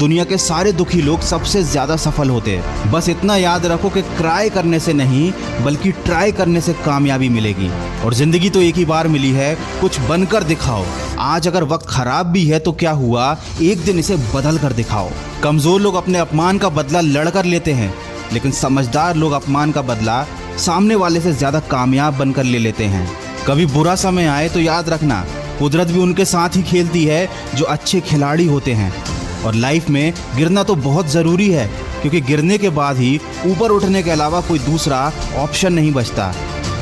दुनिया के सारे दुखी लोग सबसे ज्यादा सफल होते हैं। बस इतना याद रखो कि क्राई करने से नहीं बल्कि ट्राई करने से कामयाबी मिलेगी। और जिंदगी तो एक ही बार मिली है, कुछ बनकर दिखाओ। आज अगर वक्त खराब भी है तो क्या हुआ, एक दिन इसे बदल कर दिखाओ। कमजोर लोग अपने अपमान का बदला लड़कर लेते हैं, लेकिन समझदार लोग अपमान का बदला सामने वाले से ज्यादा कामयाब बनकर ले लेते हैं। कभी बुरा समय आए तो याद रखना, कुदरत भी उनके साथ ही खेलती है जो अच्छे खिलाड़ी होते हैं। और लाइफ में गिरना तो बहुत ज़रूरी है, क्योंकि गिरने के बाद ही ऊपर उठने के अलावा कोई दूसरा ऑप्शन नहीं बचता।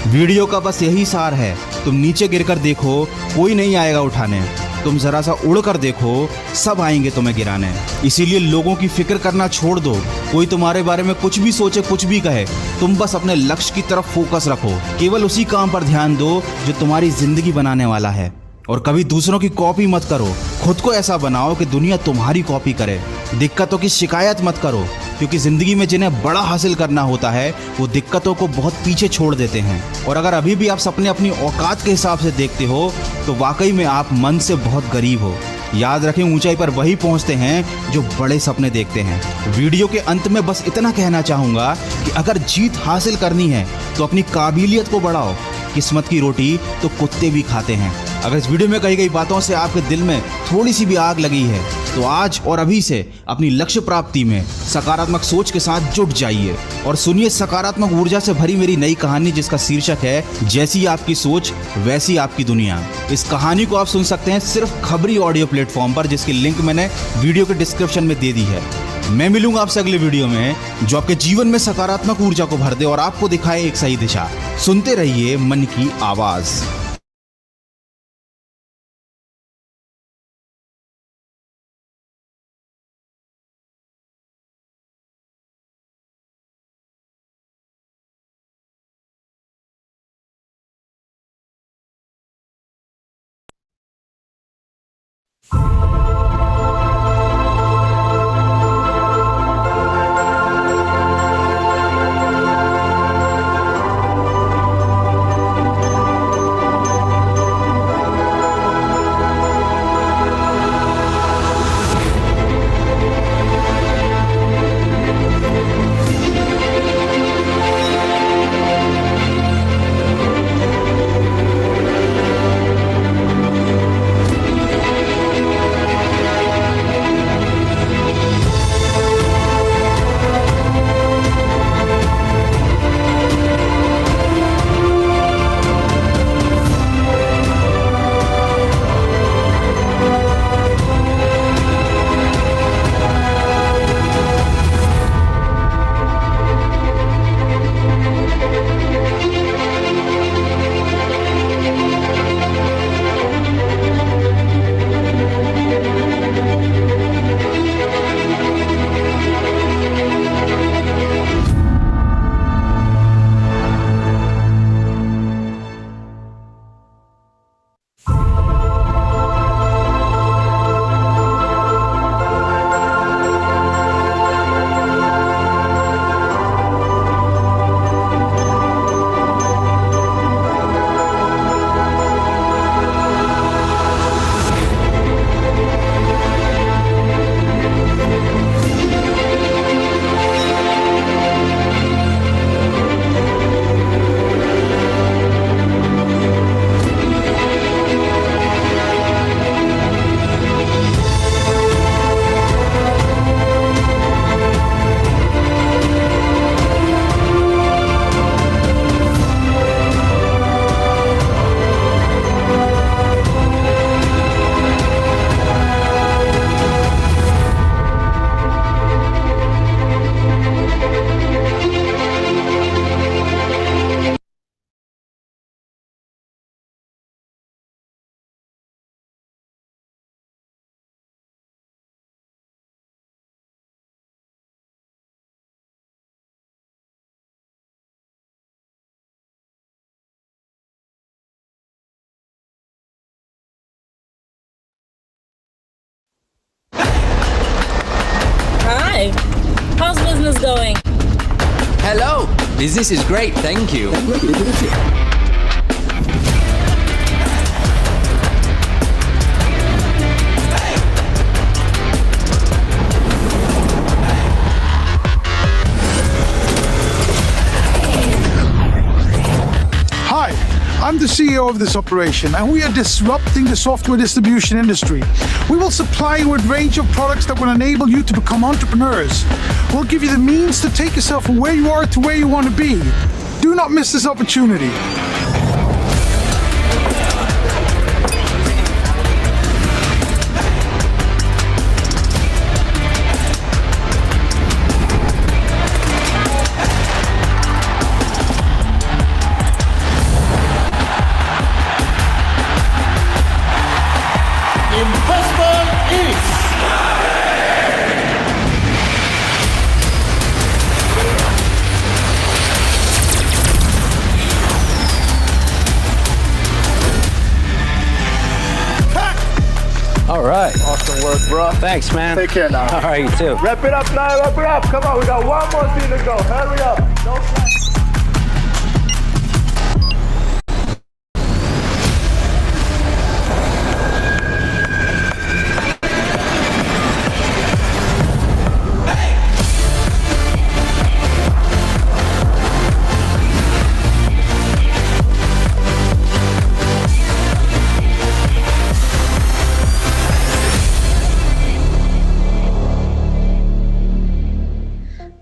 वीडियो का बस यही सार है, तुम नीचे गिरकर देखो, कोई नहीं आएगा उठाने। तुम ज़रा सा उड़ कर देखो, सब आएंगे तुम्हें गिराने। इसीलिए लोगों की फिक्र करना छोड़ दो। कोई तुम्हारे बारे में कुछ भी सोचे, कुछ भी कहे, तुम बस अपने लक्ष्य की तरफ फोकस रखो। केवल उसी काम पर ध्यान दो जो तुम्हारी ज़िंदगी बनाने वाला है। और कभी दूसरों की कॉपी मत करो, खुद को ऐसा बनाओ कि दुनिया तुम्हारी कॉपी करे। दिक्कतों की शिकायत मत करो, क्योंकि ज़िंदगी में जिन्हें बड़ा हासिल करना होता है वो दिक्कतों को बहुत पीछे छोड़ देते हैं। और अगर अभी भी आप सपने अपनी औकात के हिसाब से देखते हो तो वाकई में आप मन से बहुत गरीब हो। याद रखें, ऊंचाई पर वही पहुंचते हैं जो बड़े सपने देखते हैं। वीडियो के अंत में बस इतना कहना चाहूँगा कि अगर जीत हासिल करनी है तो अपनी काबिलियत को बढ़ाओ। किस्मत की रोटी तो कुत्ते भी खाते हैं। अगर इस वीडियो में कही गई बातों से आपके दिल में थोड़ी सी भी आग लगी है तो आज और अभी से अपनी लक्ष्य प्राप्ति में सकारात्मक सोच के साथ जुट जाइए और सुनिए सकारात्मक ऊर्जा से भरी मेरी नई कहानी, जिसका शीर्षक है जैसी आपकी सोच वैसी आपकी दुनिया। इस कहानी को आप सुन सकते हैं सिर्फ खबरी ऑडियो प्लेटफॉर्म पर, जिसकी लिंक मैंने वीडियो के डिस्क्रिप्शन में दे दी है। मैं मिलूंगा आपसे अगले वीडियो में, जो आपके जीवन में सकारात्मक ऊर्जा को भर दे और आपको दिखाए एक सही दिशा। सुनते रहिए मन की आवाज। Hi, how's business going? Hello, business is great, thank you. I'm the CEO of this operation, and we are disrupting the software distribution industry. We will supply you with a range of products that will enable you to become entrepreneurs. We'll give you the means to take yourself from where you are to where you want to be. Do not miss this opportunity. All right. Awesome work, bro. Thanks, man. Take care now. All right, you too. Wrap it up now, wrap it up. Come on, we got one more thing to go. Hurry up. No slack.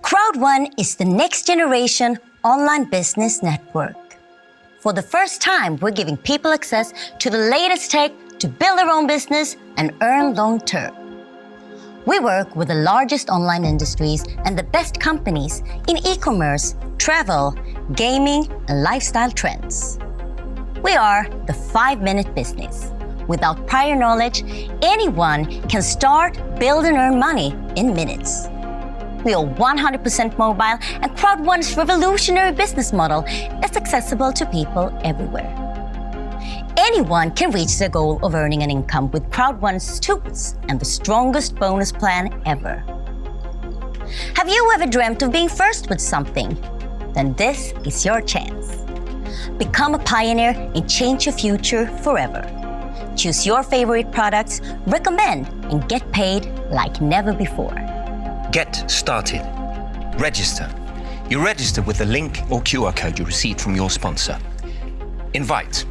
Crowd1 is the next generation online business network. For the first time, we're giving people access to the latest tech to build their own business and earn long term. We work with the largest online industries and the best companies in e-commerce, travel, gaming, and lifestyle trends. We are the 5-minute business. Without prior knowledge, anyone can start, build, and earn money in minutes. We are 100% mobile, and Crowd1's revolutionary business model is accessible to people everywhere. Anyone can reach their goal of earning an income with Crowd1's tools and the strongest bonus plan ever. Have you ever dreamt of being first with something? Then this is your chance. Become a pioneer and change your future forever. Choose your favorite products, recommend, and get paid like never before. Get started. Register. You register with the link or QR code you received from your sponsor. Invite.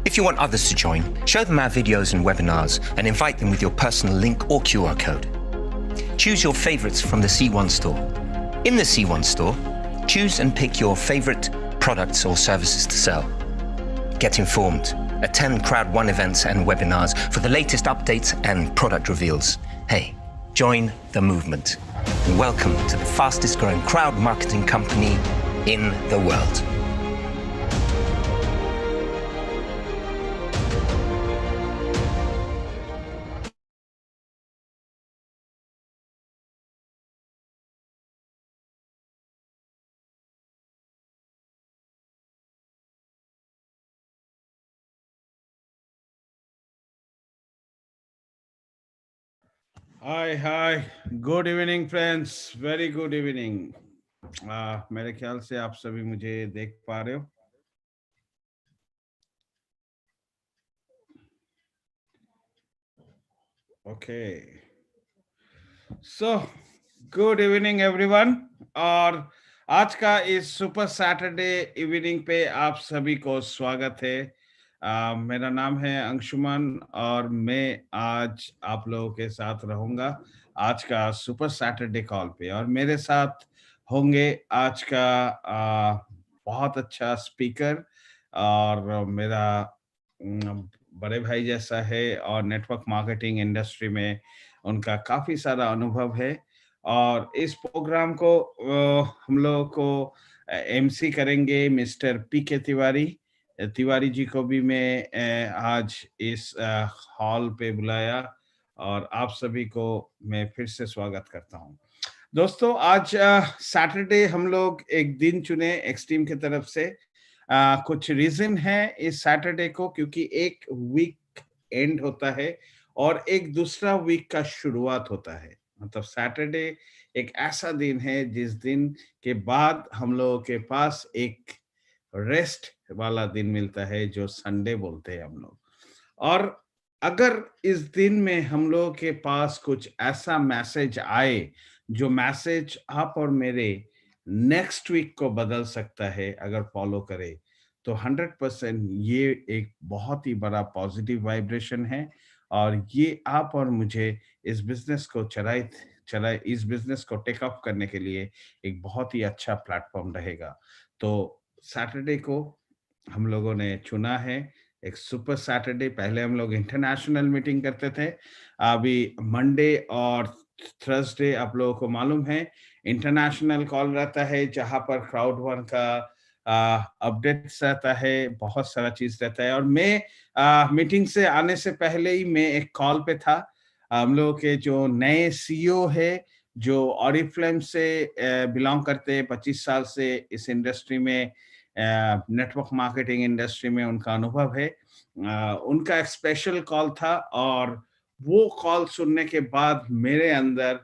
If you want others to join, show them our videos and webinars and invite them with your personal link or QR code. Choose your favorites from the C1 store. In the C1 store, choose and pick your favorite products or services to sell. Get informed. Attend Crowd1 events and webinars for the latest updates and product reveals. Hey, join the movement. And welcome to the fastest growing crowd marketing company in the world. Hi good evening friends, very good evening. मेरे ख्याल से आप सभी मुझे देख पा रहे हो। Okay, so good evening everyone. और आज का इस सुपर सैटरडे इवनिंग पे आप सभी को स्वागत है। मेरा नाम है अंशुमन और मैं आज आप लोगों के साथ रहूंगा आज का सुपर सैटरडे कॉल पे। और मेरे साथ होंगे आज का बहुत अच्छा स्पीकर और मेरा बड़े भाई जैसा है और नेटवर्क मार्केटिंग इंडस्ट्री में उनका काफी सारा अनुभव है। और इस प्रोग्राम को हम लोगों को एमसी करेंगे मिस्टर पीके तिवारी जी को भी मैं आज इस हॉल पे बुलाया और आप सभी को मैं फिर से स्वागत करता हूं। दोस्तों, आज सैटरडे हम लोग एक दिन चुने एक्सट्रीम की तरफ से। कुछ रीजन है इस सैटरडे को, क्योंकि एक वीक एंड होता है और एक दूसरा वीक का शुरुआत होता है। मतलब सैटरडे एक ऐसा दिन है जिस दिन के बाद हम लोगों के पास एक रेस्ट वाला दिन मिलता है, जो संडे बोलते हैं हम लोग। और अगर इस दिन में हम लोगों के पास कुछ ऐसा मैसेज आए जो मैसेज आप और मेरे नेक्स्ट वीक को बदल सकता है, अगर फॉलो करे, तो 100% ये एक बहुत ही बड़ा पॉजिटिव वाइब्रेशन है, और ये आप और मुझे इस बिजनेस को चलाए इस बिजनेस को टेक अप करने के लिए एक बहुत ही अच्छा प्लेटफॉर्म रहेगा। तो सैटरडे को हम लोगों ने चुना है एक सुपर सैटरडे। पहले हम लोग इंटरनेशनल मीटिंग करते थे, अभी मंडे और थर्सडे आप लोगों को मालूम है इंटरनेशनल कॉल रहता है, जहां पर क्राउड वन का अपडेट्स रहता है, बहुत सारा चीज रहता है। और मैं मीटिंग से आने से पहले ही मैं एक कॉल पे था। हम लोगों के जो नए सीईओ है, जो ऑरिफ्लेम से बिलोंग करते हैं, 25 साल से इस इंडस्ट्री में, नेटवर्क मार्केटिंग इंडस्ट्री में उनका अनुभव है, उनका एक स्पेशल कॉल था। और वो कॉल सुनने के बाद मेरे अंदर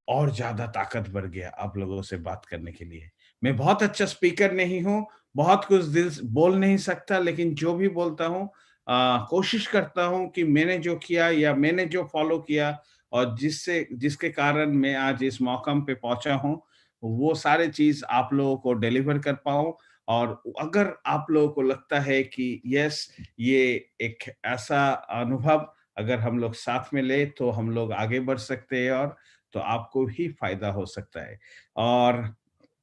और ज्यादा ताकत बढ़ गया आप लोगों से बात करने के लिए। मैं बहुत अच्छा स्पीकर नहीं हूँ, बहुत कुछ दिल बोल नहीं सकता, लेकिन जो भी बोलता हूँ कोशिश करता हूँ कि मैंने जो किया या मैंने जो फॉलो किया और जिसके कारण मैं आज इस मौकाम पे पहुंचा हूँ, वो सारे चीज आप लोगों को डिलीवर कर पाऊं। और अगर आप लोगों को लगता है कि यस, ये एक ऐसा अनुभव अगर हम लोग साथ में ले तो हम लोग आगे बढ़ सकते हैं, और तो आपको ही फायदा हो सकता है। और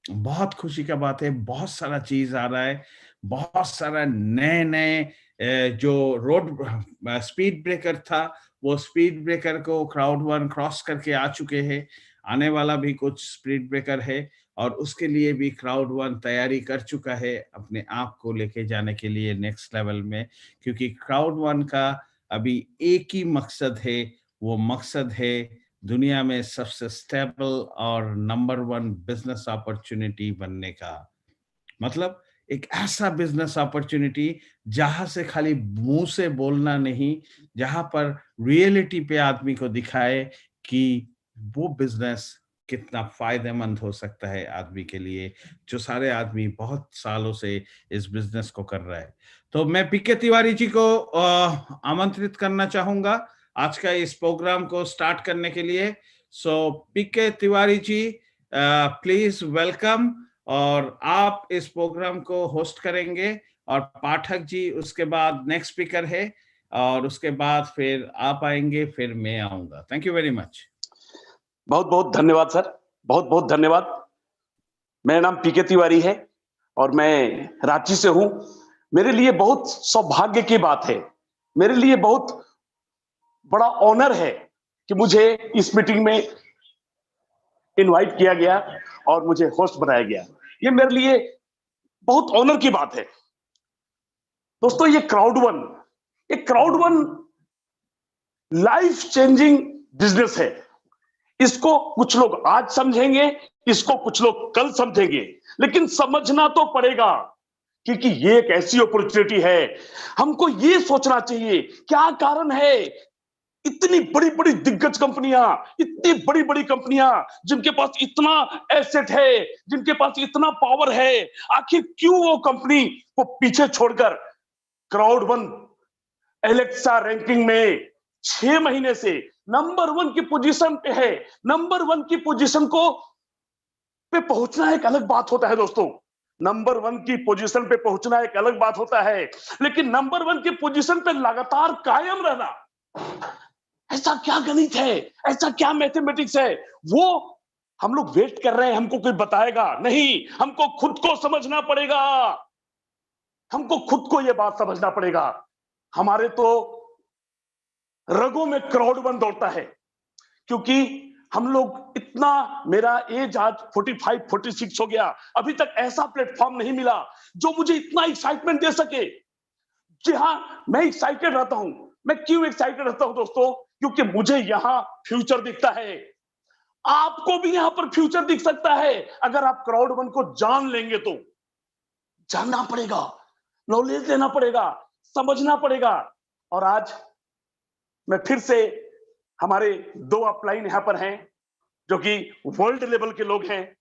बहुत खुशी का बात है, बहुत सारा चीज आ रहा है, बहुत सारा नए नए जो रोड स्पीड ब्रेकर था, वो स्पीड ब्रेकर को क्राउड वन क्रॉस करके आ चुके हैं। आने वाला भी कुछ स्पीड ब्रेकर है, और उसके लिए भी क्राउड वन तैयारी कर चुका है अपने आप को लेके जाने के लिए नेक्स्ट लेवल में। क्योंकि क्राउड वन का अभी एक ही मकसद है, वो मकसद है दुनिया में सबसे स्टेबल और नंबर 1 बिजनेस अपॉर्चुनिटी बनने का। मतलब एक ऐसा बिजनेस अपॉर्चुनिटी जहां से खाली मुंह से बोलना नहीं, जहां पर रियलिटी पे आदमी को दिखाए कि वो बिजनेस कितना फायदेमंद हो सकता है आदमी के लिए, जो सारे आदमी बहुत सालों से इस बिजनेस को कर रहा है। तो मैं पीके तिवारी जी को आमंत्रित करना चाहूंगा आज का इस प्रोग्राम को स्टार्ट करने के लिए। सो पीके तिवारी जी, प्लीज वेलकम, और आप इस प्रोग्राम को होस्ट करेंगे, और पाठक जी उसके बाद नेक्स्ट स्पीकर है, और उसके बाद फिर आप आएंगे, फिर मैं आऊंगा। Thank you very much. बहुत बहुत धन्यवाद सर, बहुत बहुत धन्यवाद। मेरा नाम पीके तिवारी है और मैं रांची से हूं। मेरे लिए बहुत सौभाग्य की बात है, मेरे लिए बहुत बड़ा ऑनर है कि मुझे इस मीटिंग में इनवाइट किया गया और मुझे होस्ट बनाया गया। ये मेरे लिए बहुत ऑनर की बात है। दोस्तों, ये crowd one life changing business है। इसको कुछ लोग आज समझेंगे, इसको कुछ लोग कल समझेंगे, लेकिन समझना तो पड़ेगा, क्योंकि ये एक ऐसी अपॉर्चुनिटी है। हमको ये सोचना चाहिए क्या कारण है इतनी बड़ी बड़ी दिग्गज कंपनियां, इतनी बड़ी बड़ी कंपनियां जिनके पास इतना एसेट है, जिनके पास इतना पावर है, आखिर क्यों वो कंपनी को पीछे छोड़कर क्राउड वन एलेक्सा रैंकिंग में 6 महीने से नंबर 1 की पोजीशन पे है। नंबर 1 की पोजीशन को पे पहुंचना एक अलग बात होता है दोस्तों, नंबर 1 की पोजीशन पे पहुंचना एक अलग बात होता है, लेकिन नंबर 1 की पोजीशन पे लगातार कायम रहना, ऐसा क्या गणित है, ऐसा क्या मैथमेटिक्स है, वो हम लोग वेट कर रहे हैं हमको कोई बताएगा नहीं। हमको खुद को समझना पड़ेगा, हमको खुद को यह बात समझना पड़ेगा। हमारे तो रगों में क्राउड वन दौड़ता है, क्योंकि हम लोग इतना, मेरा एज आज 45-46 हो गया, अभी तक ऐसा प्लेटफॉर्म नहीं मिला जो मुझे इतना एक्साइटमेंट दे सके। जी हाँ, मैं एक्साइटेड रहता हूं। मैं क्यों एक्साइटेड रहता हूं दोस्तों? क्योंकि मुझे यहां फ्यूचर दिखता है, आपको भी यहां पर फ्यूचर दिख सकता है अगर आप क्राउड वन को जान लेंगे तो। जानना पड़ेगा, नॉलेज लेना पड़ेगा, समझना पड़ेगा। और आज मैं फिर से, हमारे 2 अपलाइन यहां पर हैं जो कि वर्ल्ड लेवल के लोग हैं।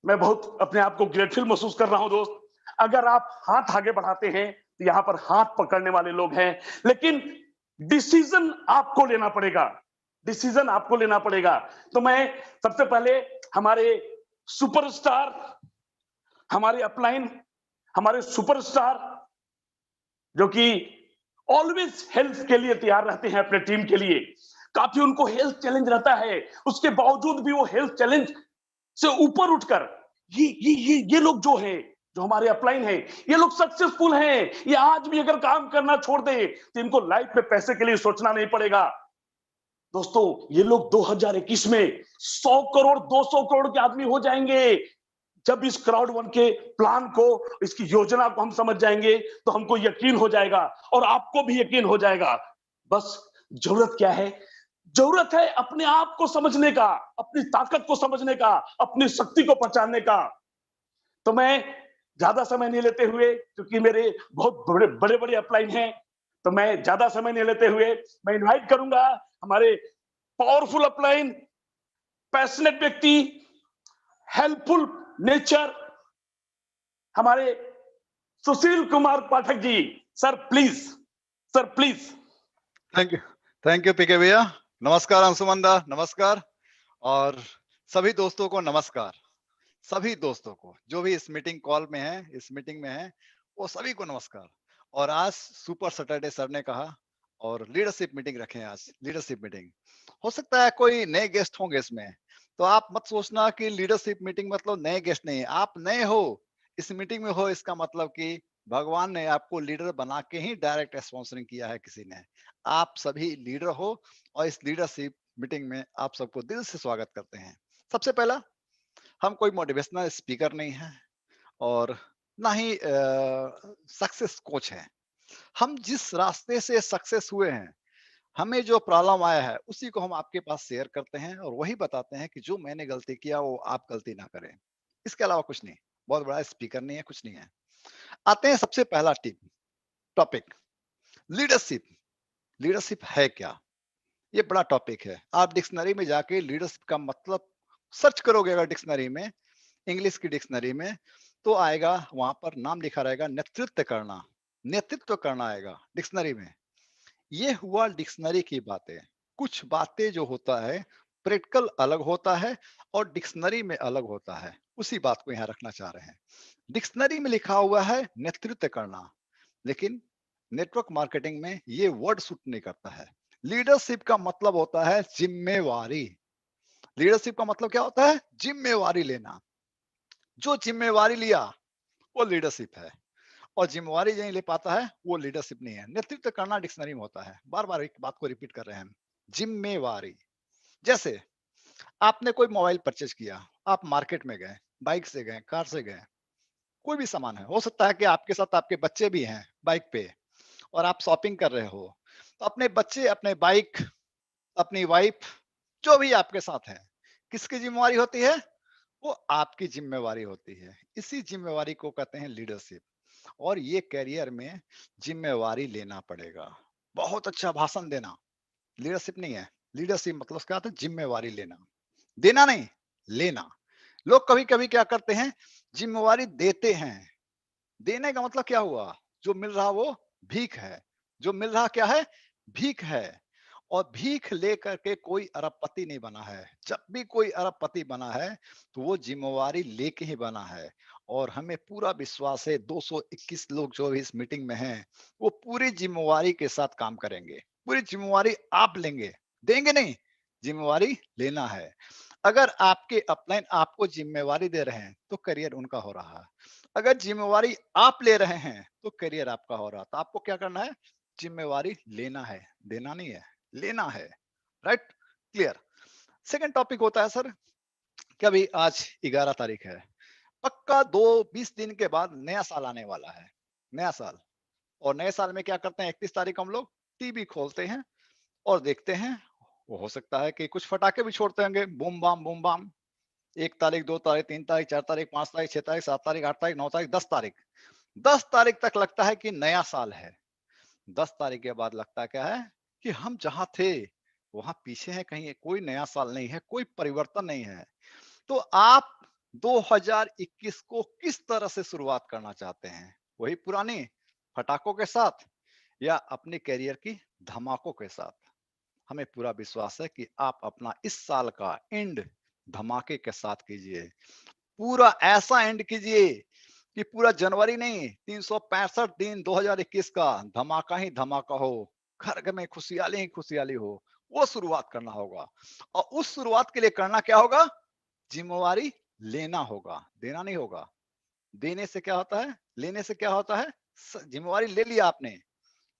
मैं बहुत अपने आप को ग्रेटफुल महसूस कर रहा हूं दोस्त। अगर आप हाथ आगे बढ़ाते हैं तो यहां पर हाथ पकड़ने वाले लोग हैं, लेकिन डिसीजन आपको लेना पड़ेगा, डिसीजन आपको लेना पड़ेगा। तो मैं सबसे पहले हमारे सुपरस्टार हमारे अपलाइन, हमारे सुपरस्टार जो कि ऑलवेज हेल्थ के लिए तैयार रहते हैं अपने टीम के लिए, काफी उनको हेल्थ चैलेंज रहता है, उसके बावजूद भी वो हेल्थ चैलेंज से ऊपर उठकर ये लोग जो है, जो हमारे अपलाइन है, ये लोग सक्सेसफुल हैं। ये आज भी अगर काम करना छोड़ दे तो इनको लाइफ में पैसे के लिए सोचना नहीं पड़ेगा। दोस्तों, ये लोग 2021 में 100 करोड़ 200 करोड़ के आदमी हो जाएंगे। जब इस क्राउड वन के प्लान को, इसकी योजना को हम समझ जाएंगे तो हमको यकीन हो जाएगा और आपको भी यकीन हो जाएगा। बस जरूरत क्या है? जरूरत है अपने आप को समझने का, अपनी ताकत को समझने का, अपनी शक्ति को पहचानने का। तो मैं ज्यादा समय नहीं लेते हुए, क्योंकि मेरे बहुत बड़े बड़े अपलाइन हैं, तो मैं ज्यादा समय नहीं लेते हुए मैं इनवाइट करूंगा हमारे पावरफुल अपलाइन, पैशनेट व्यक्ति, हेल्पफुल नेचर, हमारे Sushil Kumar Pathak ji. Sir please, sir please. Thank you PK भैया। नमस्कार अंशुमन दा, नमस्कार। और सभी दोस्तों को नमस्कार। सभी दोस्तों को जो भी इस मीटिंग कॉल में है, इस मीटिंग में है, वो सभी को नमस्कार। और आज सुपर सैटरडे सर ने कहा और लीडरशिप मीटिंग रखें। आज लीडरशिप मीटिंग, हो सकता है कोई नए गेस्ट होंगे इसमें, तो आप मत सोचना कि लीडरशिप मीटिंग मतलब नए गेस्ट नहीं है। आप नए हो, इस मीटिंग में हो, इसका मतलब कि भगवान ने आपको लीडर बना के ही डायरेक्ट स्पॉन्सरिंग किया है किसी ने। आप सभी लीडर हो और इस लीडरशिप मीटिंग में आप सबको दिल से स्वागत करते हैं। सबसे पहला, हम कोई मोटिवेशनल स्पीकर नहीं है और ना ही सक्सेस कोच है। हम जिस रास्ते से सक्सेस हुए हैं, हमें जो प्रॉब्लम आया है, उसी को हम आपके पास शेयर करते हैं और वही बताते हैं कि जो मैंने गलती किया वो आप गलती ना करें। इसके अलावा कुछ नहीं। बहुत बड़ा स्पीकर नहीं है, कुछ नहीं है। आते हैं सबसे पहला टॉपिक, लीडरशिप। लीडरशिप है क्या? ये बड़ा टॉपिक है। आप डिक्शनरी में जाके लीडरशिप का मतलब सर्च करोगे अगर डिक्शनरी में, इंग्लिश की डिक्शनरी में, तो आएगा, वहां पर नाम लिखा रहेगा नेतृत्व करना। नेतृत्व करना आएगा डिक्शनरी में। ये हुआ डिक्शनरी की बातें। कुछ बातें जो होता है प्रैक्टिकल अलग होता है और डिक्शनरी में अलग होता है। उसी बात को यहाँ रखना चाह रहे हैं। डिक्शनरी में लिखा हुआ है नेतृत्व करना, लेकिन नेटवर्क मार्केटिंग में ये वर्ड सूट नहीं करता है। लीडरशिप का मतलब होता है जिम्मेवारी। लीडरशिप का मतलब क्या होता है? जिम्मेवारी लेना। जो जिम्मेवारी लिया वो लीडरशिप है, और जिम्मेवारी नहीं ले पाता है वो लीडरशिप नहीं है। नेतृत्व करना डिक्शनरी में होता है। बार बार एक बात को रिपीट कर रहे हैं हम, जिम्मेवारी। जैसे आपने कोई मोबाइल परचेज किया, आप मार्केट में गए, बाइक से गए, कार से गए, कोई भी सामान है, हो सकता है कि आपके साथ आपके बच्चे भी हैं बाइक पे और आप शॉपिंग कर रहे हो, तो अपने बच्चे, अपने बाइक, अपनी वाइफ, जो भी आपके साथ है, किसकी जिम्मेवारी होती है? वो आपकी जिम्मेवारी होती है। इसी जिम्मेवारी को कहते हैं लीडरशिप। और ये कैरियर में जिम्मेवारी लेना पड़ेगा। बहुत अच्छा भाषण देना लीडरशिप नहीं है। लीडरशिप मतलब क्या होता है? जिम्मेवारी लेना। देना नहीं, लेना। लोग कभी कभी क्या करते हैं, जिम्मेवारी देते हैं। देने का मतलब क्या हुआ? जो मिल रहा वो भीख है। जो मिल रहा क्या है? भीख है। और भीख लेकर के कोई अरबपति नहीं बना है। जब भी कोई अरबपति बना है तो वो जिम्मेवारी लेके ही बना है। और हमें पूरा विश्वास है 221 लोग जो इस मीटिंग में हैं, वो पूरी जिम्मेवारी के साथ काम करेंगे। पूरी जिम्मेवारी आप लेंगे, देंगे नहीं, जिम्मेवारी लेना है। अगर आपके अपलाइन आपको जिम्मेवारी दे रहे हैं तो करियर उनका हो रहा है। अगर जिम्मेवारी आप ले रहे हैं तो करियर आपका हो रहा है। तो आपको क्या करना है? जिम्मेवारी लेना है, देना नहीं है, लेना है। राइट? क्लियर? सेकंड टॉपिक होता है सर कि अभी आज 11 तारीख है, पक्का 20 दिन के बाद नया साल आने वाला है। नया साल। और नए साल में क्या करते हैं? 31 तारीख हम लोग टीवी खोलते हैं और देखते हैं। वो हो सकता है कि कुछ फटाके भी छोड़ते होंगे, बूम बाम बूम बाम। 1 तारीख, 2 तारीख, 3 तारीख, 4 तारीख, 5 तारीख, 6 तारीख, 7 तारीख, 8 तारीख, 9 तारीख, 10 तारीख। 10 तारीख तक लगता है कि नया साल है। 10 तारीख के बाद लगता है क्या है कि हम जहां थे वहां पीछे हैं, कहीं कोई नया साल नहीं है, कोई परिवर्तन नहीं है। तो आप 2021 को किस तरह से शुरुआत करना चाहते हैं? वही पुरानी फटाकों के साथ या अपने करियर की धमाकों के साथ? हमें पूरा विश्वास है कि आप अपना इस साल का एंड धमाके के साथ कीजिए। पूरा ऐसा एंड कीजिए कि पूरा जनवरी नहीं, 365 दिन 2021 का धमाका ही धमाका हो, घर में खुशहाली ही खुशहाली हो, वो शुरुआत करना होगा। और उस शुरुआत के लिए करना क्या होगा? जिम्मेवारी लेना होगा, देना नहीं होगा। देने से क्या होता है, लेने से क्या होता है? जिम्मेवारी ले लिया आपने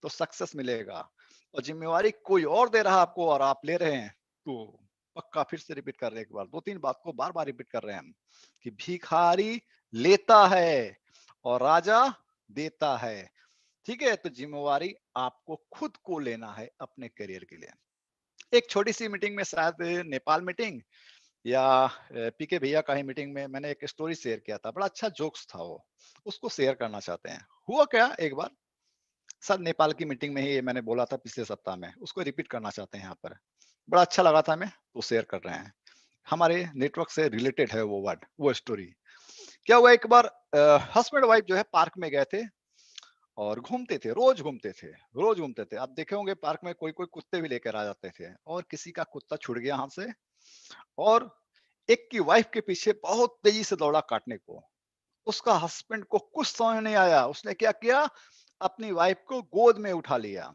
तो सक्सेस मिलेगा, और जिम्मेवारी कोई और दे रहा है आपको और आप ले रहे हैं, तो पक्का फिर से रिपीट कर रहे हैं, एक बार दो तीन बात को बार बार रिपीट कर रहे हैं हम, कि भिखारी लेता है और राजा देता है। ठीक है, तो जिम्मेवारी आपको खुद को लेना है अपने करियर के लिए। एक छोटी सी मीटिंग में, शायद नेपाल मीटिंग या पीके भैया का ही मीटिंग में, मैंने एक स्टोरी शेयर किया था, बड़ा अच्छा जोक्स था वो, उसको शेयर करना चाहते हैं। हुआ क्या, एक बार सर नेपाल की मीटिंग में ही मैंने बोला था पिछले सप्ताह में, उसको रिपीट करना चाहते हैं यहाँ पर, बड़ा अच्छा लगा था हमें तो शेयर कर रहे हैं। हमारे नेटवर्क से रिलेटेड है वो वर्ड, वो स्टोरी। क्या हुआ, एक बार हस्बैंड वाइफ जो है पार्क में गए थे और घूमते थे, रोज घूमते थे, रोज घूमते थे। आप देखे होंगे पार्क में कोई कोई कुत्ते भी लेकर आ जाते थे, और किसी का कुत्ता छूट गया हाथ से, और एक की वाइफ के पीछे बहुत तेजी से दौड़ा काटने को। उसका हस्बैंड को कुछ समझ नहीं आया, उसने क्या किया, अपनी वाइफ को गोद में उठा लिया।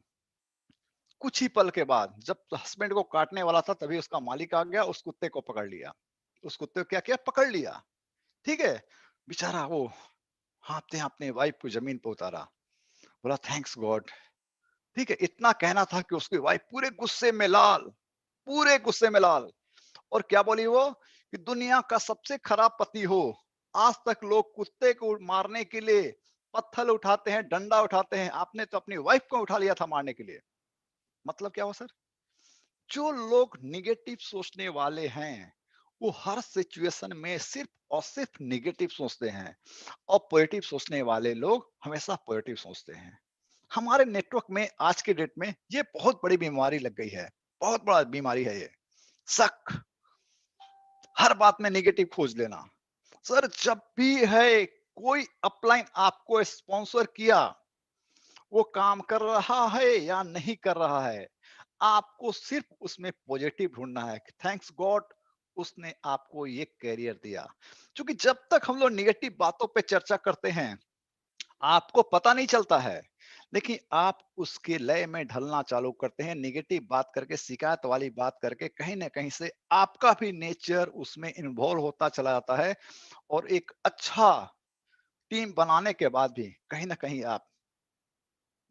कुछ ही पल के बाद जब हस्बैंड को काटने वाला था, तभी उसका मालिक आ गया, उस कुत्ते को पकड़ लिया। उस कुत्ते को क्या किया, पकड़ लिया। ठीक है, बेचारा वो हाँफते हाँफते वाइफ को जमीन पर उतारा, बोला थैंक्स गॉड। ठीक है, इतना कहना था कि उसकी वाइफ पूरे गुस्से में लाल, पूरे गुस्से में लाल। और क्या बोली वो, कि दुनिया का सबसे खराब पति हो, आज तक लोग कुत्ते को मारने के लिए पत्थर उठाते हैं, डंडा उठाते हैं, आपने तो अपनी वाइफ को उठा लिया था मारने के लिए। मतलब क्या हुआ सर, जो लोग निगेटिव सोचने वाले हैं वो हर सिचुएशन में सिर्फ और सिर्फ निगेटिव सोचते हैं, और पॉजिटिव सोचने वाले लोग हमेशा पॉजिटिव सोचते हैं। हमारे नेटवर्क में आज के डेट में ये बहुत बड़ी बीमारी लग गई है, बहुत बड़ा बीमारी है ये, शक, हर बात में निगेटिव खोज लेना। सर जब भी है कोई अपलाइन आपको स्पॉन्सर किया, वो काम कर रहा है या नहीं कर रहा है, आपको सिर्फ उसमें पॉजिटिव ढूंढना है। थैंक्स गॉड उसने आपको ये कैरियर दिया। क्योंकि जब तक हम लोग निगेटिव बातों पे चर्चा करते हैं, आपको पता नहीं चलता है, लेकिन आप उसके लय में ढलना चालू करते हैं, निगेटिव बात करके, शिकायत वाली बात करके, कहीं ना कहीं से आपका भी नेचर उसमें इन्वॉल्व होता चला जाता है, और एक अच्छा टीम बनाने के बाद भी कहीं ना कहीं आप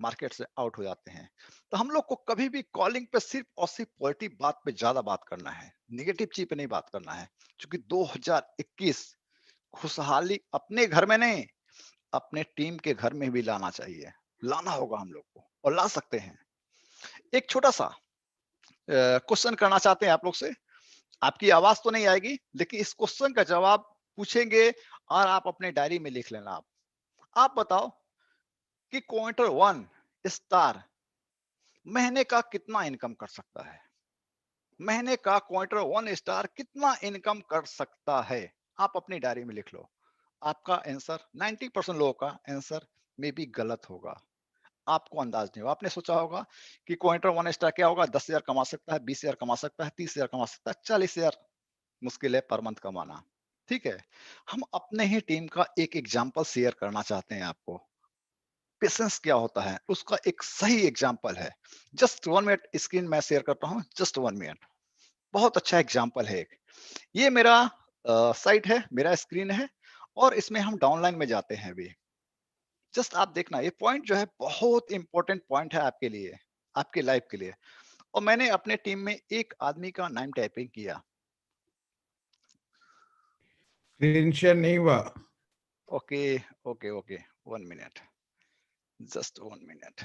मार्केट से आउट हो जाते हैं। तो हम लोग को कभी भी कॉलिंग पे सिर्फ और सिर्फ पॉजिटिव बात पे ज्यादा बात करना है, निगेटिव चीज पे नहीं बात करना है। क्योंकि 2021 खुशहाली अपने घर में नहीं, अपने टीम के घर में भी लाना चाहिए, लाना होगा हम लोग को, और ला सकते हैं। एक छोटा सा क्वेश्चन करना चाहते हैं आप लोग से, आपकी आवाज तो नहीं आएगी, लेकिन इस क्वेश्चन का जवाब पूछेंगे और आप अपने डायरी में लिख लेना। आप बताओ कि क्वार्टर 1 स्टार महीने का कितना इनकम कर सकता है, महीने का क्वार्टर 1 स्टार कितना इनकम कर सकता है, आप अपनी डायरी में लिख लो। आपका आंसर 90% लोगों का आंसर में भी गलत होगा, आपको अंदाज नहीं होगा। आपने सोचा होगा कि क्वार्टर 1 स्टार क्या होगा, 10,000 कमा सकता है, 20,000 कमा सकता है, 30,000 कमा सकता है, 40,000 मुश्किल है पर मंथ कमाना। ठीक है, हम अपने ही टीम का एक एग्जाम्पल शेयर करना चाहते हैं आपको। पेशेंस क्या होता है उसका एक सही एग्जाम्पल है। जस्ट 1 मिनट स्क्रीन में शेयर करता हूँ, जस्ट 1 मिनट। बहुत अच्छा एग्जाम्पल है एक। ये मेरा साइट है, मेरा स्क्रीन है, और इसमें हम डाउनलाइन में जाते हैं अभी। जस्ट आप देखना, ये पॉइंट जो है बहुत इंपॉर्टेंट पॉइंट है आपके लिए, आपके लाइफ के लिए। और मैंने अपने टीम में एक आदमी का नाम टाइपिंग किया। स्क्रीन शेयर नहीं हुआ। Okay okay okay, 1 minute, just 1 minute.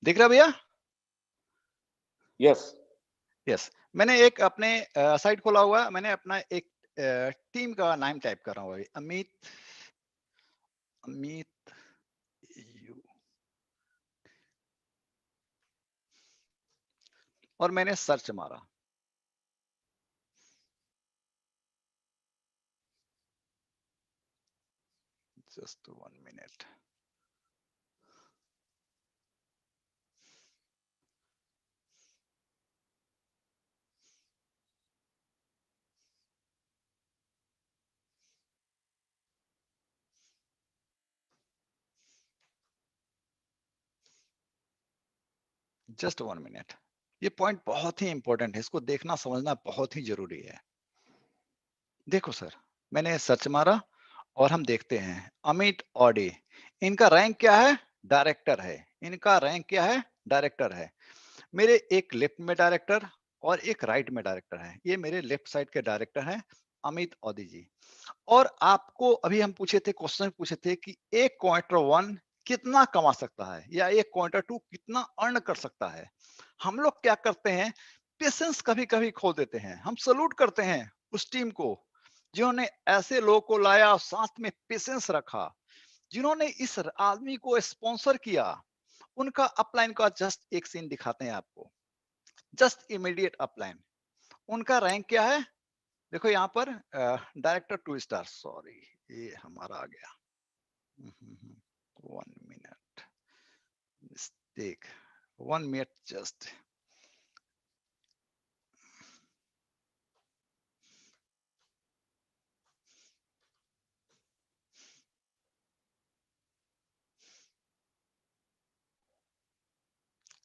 दिख रहा भैया? यस यस, मैंने एक अपने साइट खोला हुआ है, मैंने अपना एक टीम का नाम टाइप कर रहा हूँ अभी, अमित यू, और मैंने सर्च मारा। Just 1 minute. Just 1 minute. ये पॉइंट बहुत ही इंपॉर्टेंट है, इसको देखना समझना बहुत ही जरूरी है। देखो सर, मैंने सर्च मारा और हम देखते हैं अमित ऑडी, इनका रैंक क्या है? डायरेक्टर है। इनका रैंक क्या है? डायरेक्टर है। मेरे एक लेफ्ट में डायरेक्टर और एक राइट में डायरेक्टर है। ये मेरे लेफ्ट साइड के डायरेक्टर हैं अमित ऑडी जी। और आपको अभी हम पूछे थे, क्वेश्चन पूछे थे कि एक क्वार्टर 1 कितना कमा सकता है या एक क्वार्टर 2 कितना अर्न कर सकता है। हम लोग क्या करते हैं, पेशेंस कभी कभी खो देते हैं। हम सलूट करते हैं उस टीम को जिन्होंने ऐसे लोगों को लाया, साथ में पेशेंस रखा, जिन्होंने इस आदमी को स्पॉन्सर किया। उनका अपलाइन का जस्ट एक सीन दिखाते हैं आपको, जस्ट इमीडिएट अपलाइन। उनका रैंक क्या है? देखो यहाँ पर डायरेक्टर 2 स्टार, सॉरी ये हमारा आ गया, 1 मिनट मिस्टेक, 1 मिनट जस्ट।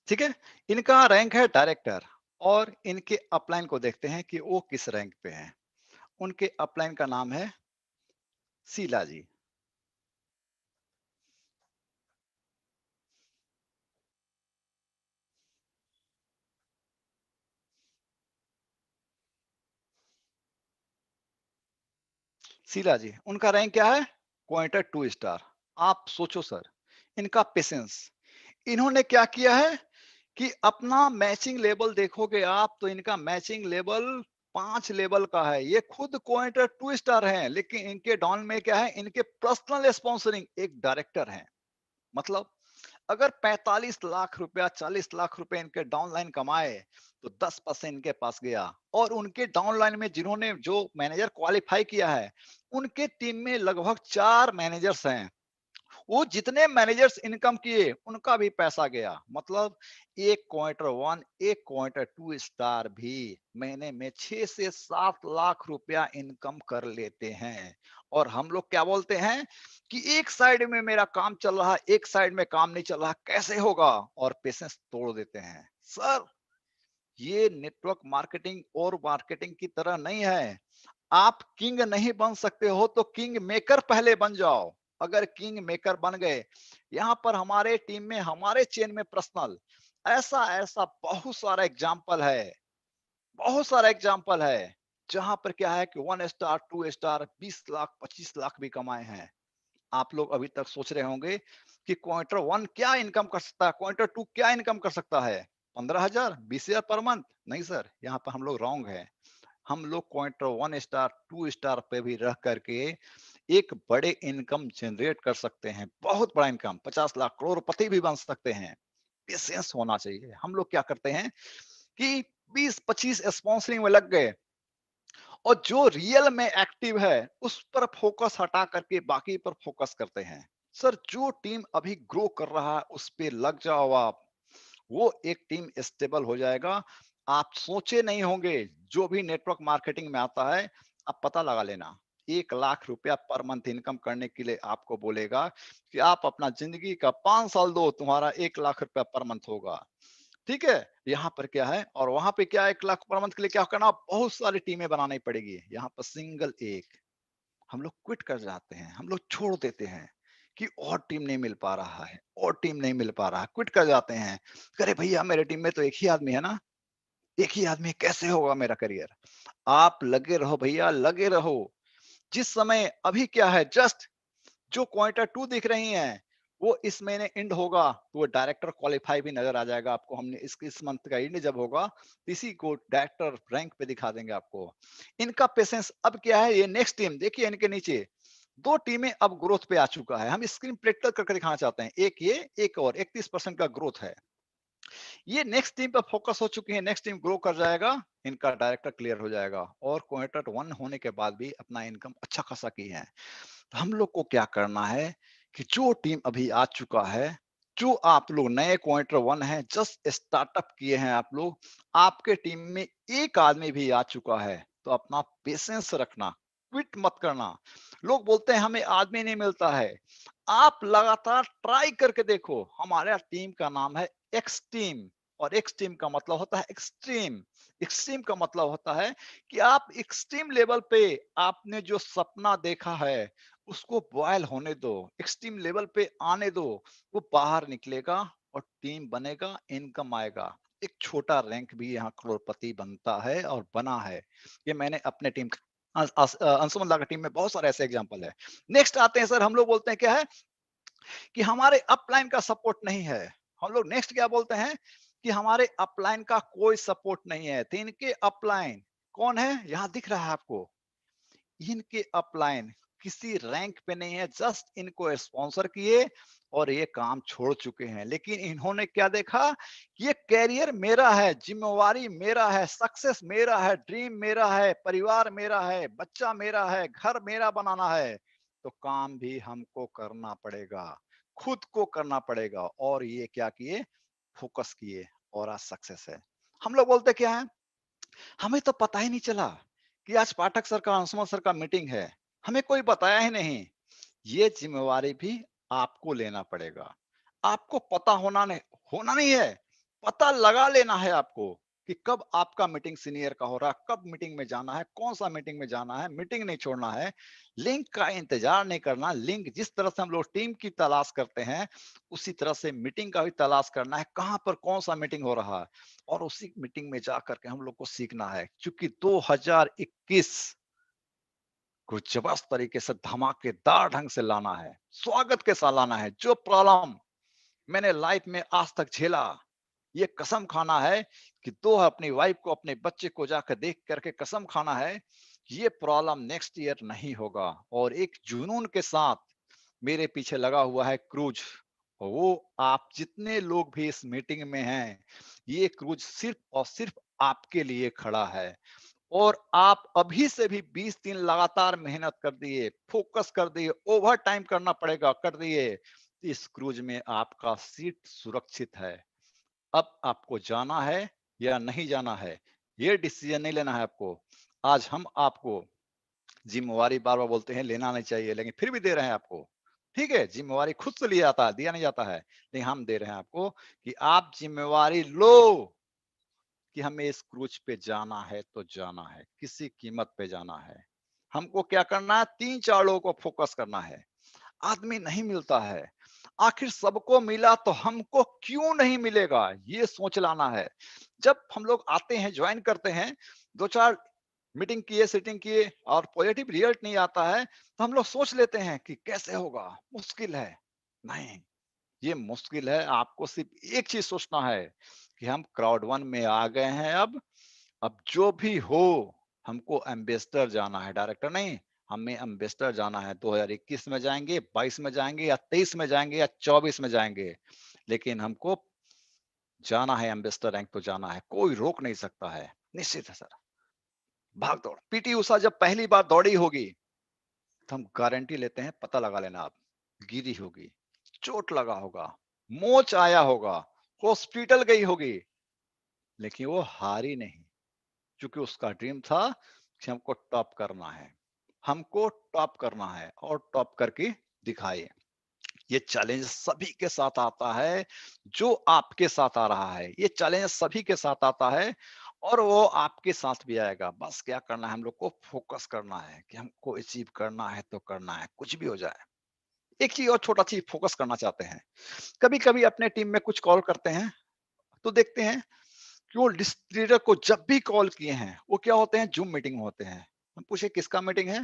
ठीक है, इनका रैंक है डायरेक्टर और इनके अपलाइन को देखते हैं कि वो किस रैंक पे हैं। उनके अपलाइन का नाम है शीला जी। शीला जी, उनका रैंक क्या है? Quarter 2 star. आप सोचो सर, इनका पेशेंस, इन्होंने क्या किया है कि अपना मैचिंग लेवल देखोगे आप तो इनका मैचिंग लेवल 5 लेवल का है। ये खुद क्वार्टर 2 स्टार हैं, लेकिन इनके डाउन में क्या है, इनके पर्सनल स्पॉन्सरिंग एक डायरेक्टर हैं। मतलब अगर 45 लाख रुपया 40 लाख रुपए इनके डाउनलाइन कमाए तो 10% इनके पास गया। और उनके डाउनलाइन में जिन्होंने जो मैनेजर क्वालिफाई किया है, उनके टीम में लगभग 4 मैनेजर्स हैं। वो जितने मैनेजर्स इनकम किए उनका भी पैसा गया। मतलब एक क्वार्टर 1 एक क्वार्टर 2 स्टार भी महीने में 6 से 7 लाख रुपया इनकम कर लेते हैं। और हम लोग क्या बोलते हैं कि एक साइड में मेरा काम चल रहा, एक साइड में काम नहीं चल रहा, कैसे होगा, और पेशेंस तोड़ देते हैं। सर ये नेटवर्क मार्केटिंग और मार्केटिंग की तरह नहीं है। आप किंग नहीं बन सकते हो तो किंग मेकर पहले बन जाओ। अगर किंग मेकर बन गए, यहाँ पर हमारे टीम में, हमारे चेन में पर्सनल ऐसा ऐसा बहुत सारा एग्जाम्पल है, बहुत सारा एग्जाम्पल है जहां पर क्या है कि 1 स्टार 2 स्टार 20 लाख 25 लाख भी कमाए हैं। आप लोग अभी तक सोच रहे होंगे कि क्वार्टर 1 क्या इनकम कर सकता है, क्वार्टर 2 क्या इनकम कर सकता है, 15,000 20,000 पर मंथ। नहीं सर, यहाँ पर हम लोग रॉन्ग है। हम लोग क्वार्टर 1 स्टार 2 स्टार पे भी रह करके एक बड़े इनकम जनरेट कर सकते हैं, बहुत बड़ा इनकम, 50 लाख करोड़पति भी बन सकते हैं। पेशेंस होना चाहिए। हम लोग क्या करते हैं कि 20-25 स्पॉन्सरिंग में लग गए और जो रियल में एक्टिव है उस पर फोकस हटा करके बाकी पर फोकस करते हैं। सर जो टीम अभी ग्रो कर रहा है उस पे लग जाओ आप, वो एक टीम स्टेबल हो जाएगा। आप सोचे नहीं होंगे, जो भी नेटवर्क मार्केटिंग में आता है आप पता लगा लेना, 1 लाख रुपया पर मंथ इनकम करने के लिए आपको बोलेगा कि आप अपना जिंदगी का 5 साल दो, तुम्हारा 1 लाख रुपया पर मंथ होगा। ठीक है, यहाँ पर क्या है और वहां पे क्या है, 1 लाख पर मंथ के लिए क्या करना, बहुत सारी टीमें बनानी पड़ेगी। यहाँ पर सिंगल एक हम लोग क्विट कर जाते हैं, हम लोग छोड़ देते हैं कि और टीम नहीं मिल पा रहा है, और टीम नहीं मिल पा रहा है, क्विट कर जाते हैं। अरे भैया मेरे टीम में तो एक ही आदमी है ना, एक ही आदमी, कैसे होगा मेरा करियर। आप लगे रहो भैया, लगे रहो। जिस समय अभी क्या है, जस्ट जो क्वार्टर 2 दिख रही हैं वो इस महीने एंड होगा तो वो डायरेक्टर क्वालिफाई भी नजर आ जाएगा आपको। हमने इस मंथ का एंड जब होगा इसी को डायरेक्टर रैंक पे दिखा देंगे आपको। इनका पेशेंस अब क्या है, ये नेक्स्ट टीम देखिए, इनके नीचे 2 टीमें अब ग्रोथ पे आ चुका है। हम स्क्रीन प्लेटर करके दिखाना चाहते हैं, एक ये एक और 31% का ग्रोथ है। ये नेक्स्ट टीम पर फोकस हो चुकी है, नेक्स्ट टीम ग्रो कर जाएगा, इनका डायरेक्टर क्लियर हो जाएगा और क्वार्टर 1 होने के बाद भी अपना इनकम अच्छा खासा की है। तो हम लोग को क्या करना है कि जो टीम अभी आ चुका है, जो आप लोग नए क्वार्टर 1 है, जस्ट स्टार्टअप किए हैं आप लोग, आपके टीम में एक आदमी भी आ चुका है तो अपना पेशेंस रखना, क्विट मत करना। लोग बोलते हैं हमें आदमी नहीं मिलता है, आप लगातार ट्राई करके देखो। हमारा टीम का नाम है एक्स टीम और एक्सट्रीम का मतलब होता है एक्सट्रीम। एक्सट्रीम का मतलब होता है कि आप एक्सट्रीम लेवल पे आपने जो सपना देखा है उसको बॉयल होने दो, एक्सट्रीम लेवल पे आने दो, वो बाहर निकलेगा और टीम बनेगा, इनकम आएगा। एक छोटा रैंक भी यहाँ करोड़पति बनता है और बना है। ये मैंने अपने टीम अंशुमन दा का टीम में बहुत सारे ऐसे एग्जांपल है। नेक्स्ट आते हैं सर, हम लोग बोलते हैं क्या है कि हमारे अपलाइन का सपोर्ट नहीं है। हम लोग नेक्स्ट क्या बोलते हैं कि हमारे अपलाइन का कोई सपोर्ट नहीं है। तो इनके अपलाइन कौन है, यहां दिख रहा है आपको, इनके अपलाइन किसी रैंक पे नहीं है, जस्ट इनको स्पॉन्सर किए और ये काम छोड़ चुके हैं। लेकिन इन्होंने क्या देखा, ये कैरियर मेरा है, जिम्मेवारी मेरा है, सक्सेस मेरा है, ड्रीम मेरा है, परिवार मेरा है, बच्चा मेरा है, घर मेरा बनाना है, तो काम भी हमको करना पड़ेगा, खुद को करना पड़ेगा। और ये क्या किए, फोकस किए और आज सक्सेस है। हम लोग बोलते क्या है, हमें तो पता ही नहीं चला कि आज पाठक सर का, अंशुमन सर का मीटिंग है, हमें कोई बताया ही नहीं। ये जिम्मेवारी भी आपको लेना पड़ेगा। आपको पता होना नहीं है, पता लगा लेना है आपको कि कब आपका मीटिंग सीनियर का हो रहा है, कब मीटिंग में जाना है, कौन सा मीटिंग में जाना है। मीटिंग नहीं छोड़ना है, लिंक का इंतजार नहीं करना। लिंक जिस तरह से हम लोग टीम की तलाश करते हैं उसी तरह से मीटिंग का भी तलाश करना है, कहां पर कौन सा मीटिंग हो रहा है, और उसी मीटिंग में जा करके हम लोग को सीखना है। क्योंकि 2021 को जबरदस्त तरीके से धमाकेदार ढंग से लाना है, स्वागत के साथ लाना है। जो प्रॉब्लम मैंने लाइफ में आज तक झेला, ये कसम खाना है कि अपनी वाइफ को, अपने बच्चे को जाकर देख करके कसम खाना है, ये प्रॉब्लम नेक्स्ट ईयर नहीं होगा। और एक जुनून के साथ मेरे पीछे लगा हुआ है क्रूज, और वो आप जितने लोग भी इस मीटिंग में हैं, ये क्रूज सिर्फ और सिर्फ आपके लिए खड़ा है। और आप अभी से भी 20 दिन लगातार मेहनत कर दिए, फोकस कर दिए, ओवर टाइम करना पड़ेगा, कर दिए, इस क्रूज में आपका सीट सुरक्षित है। अब आपको जाना है या नहीं जाना है, ये डिसीजन नहीं लेना है आपको। आज हम आपको जिम्मेवारी, बार बार बोलते हैं लेना नहीं चाहिए, लेकिन फिर भी दे रहे हैं आपको। ठीक है, जिम्मेवारी खुद से लिया जाता है, दिया नहीं जाता है, लेकिन हम दे रहे हैं आपको कि आप जिम्मेवारी लो कि हमें इस क्रूज पे जाना है तो जाना है, किसी कीमत पे जाना है। हमको क्या करना है, 3-4 लोगों को फोकस करना है। आदमी नहीं मिलता है, आखिर सबको मिला तो हमको क्यों नहीं मिलेगा, ये सोच लाना है। जब हम लोग आते हैं, ज्वाइन करते हैं, 2-4 मीटिंग किए, सीटिंग किए और पॉजिटिव रिजल्ट नहीं आता है, तो हम लोग सोच लेते हैं कि कैसे होगा, मुश्किल है। नहीं, ये मुश्किल है। आपको सिर्फ एक चीज सोचना है कि हम क्राउड 1 में आ गए हैं। अब जो भी हो, हमको एम्बेसडर जाना है, डायरेक्टर नहीं। हमें एम्बेसडर जाना है। 2021 में जाएंगे, 22 में जाएंगे, या 23 में जाएंगे, या 24 में जाएंगे, लेकिन हमको जाना है, एम्बेसडर रैंक तो जाना है, कोई रोक नहीं सकता है। निश्चित है सर। भाग दौड़, पीटी उषा जब पहली बार दौड़ी होगी तो हम गारंटी लेते हैं, पता लगा लेना आप, गिरी होगी, चोट लगा होगा, मोच आया होगा, हॉस्पिटल गई होगी, लेकिन वो हारी नहीं, क्योंकि उसका ड्रीम था कि हमको टॉप करना है, हमको टॉप करना है और टॉप करके दिखाए। ये चैलेंज सभी के साथ आता है, जो आपके साथ आ रहा है, ये चैलेंज सभी के साथ आता है और वो आपके साथ भी आएगा। बस क्या करना है, हम लोग को फोकस करना है कि हमको अचीव करना है तो करना है, कुछ भी हो जाए। एक चीज और, छोटा चीज फोकस करना चाहते हैं। कभी कभी अपने टीम में कुछ कॉल करते हैं तो देखते हैं कि वो लीडर को जब भी कॉल किए हैं वो क्या होते हैं, जूम मीटिंग होते हैं। हम पूछे किसका मीटिंग है,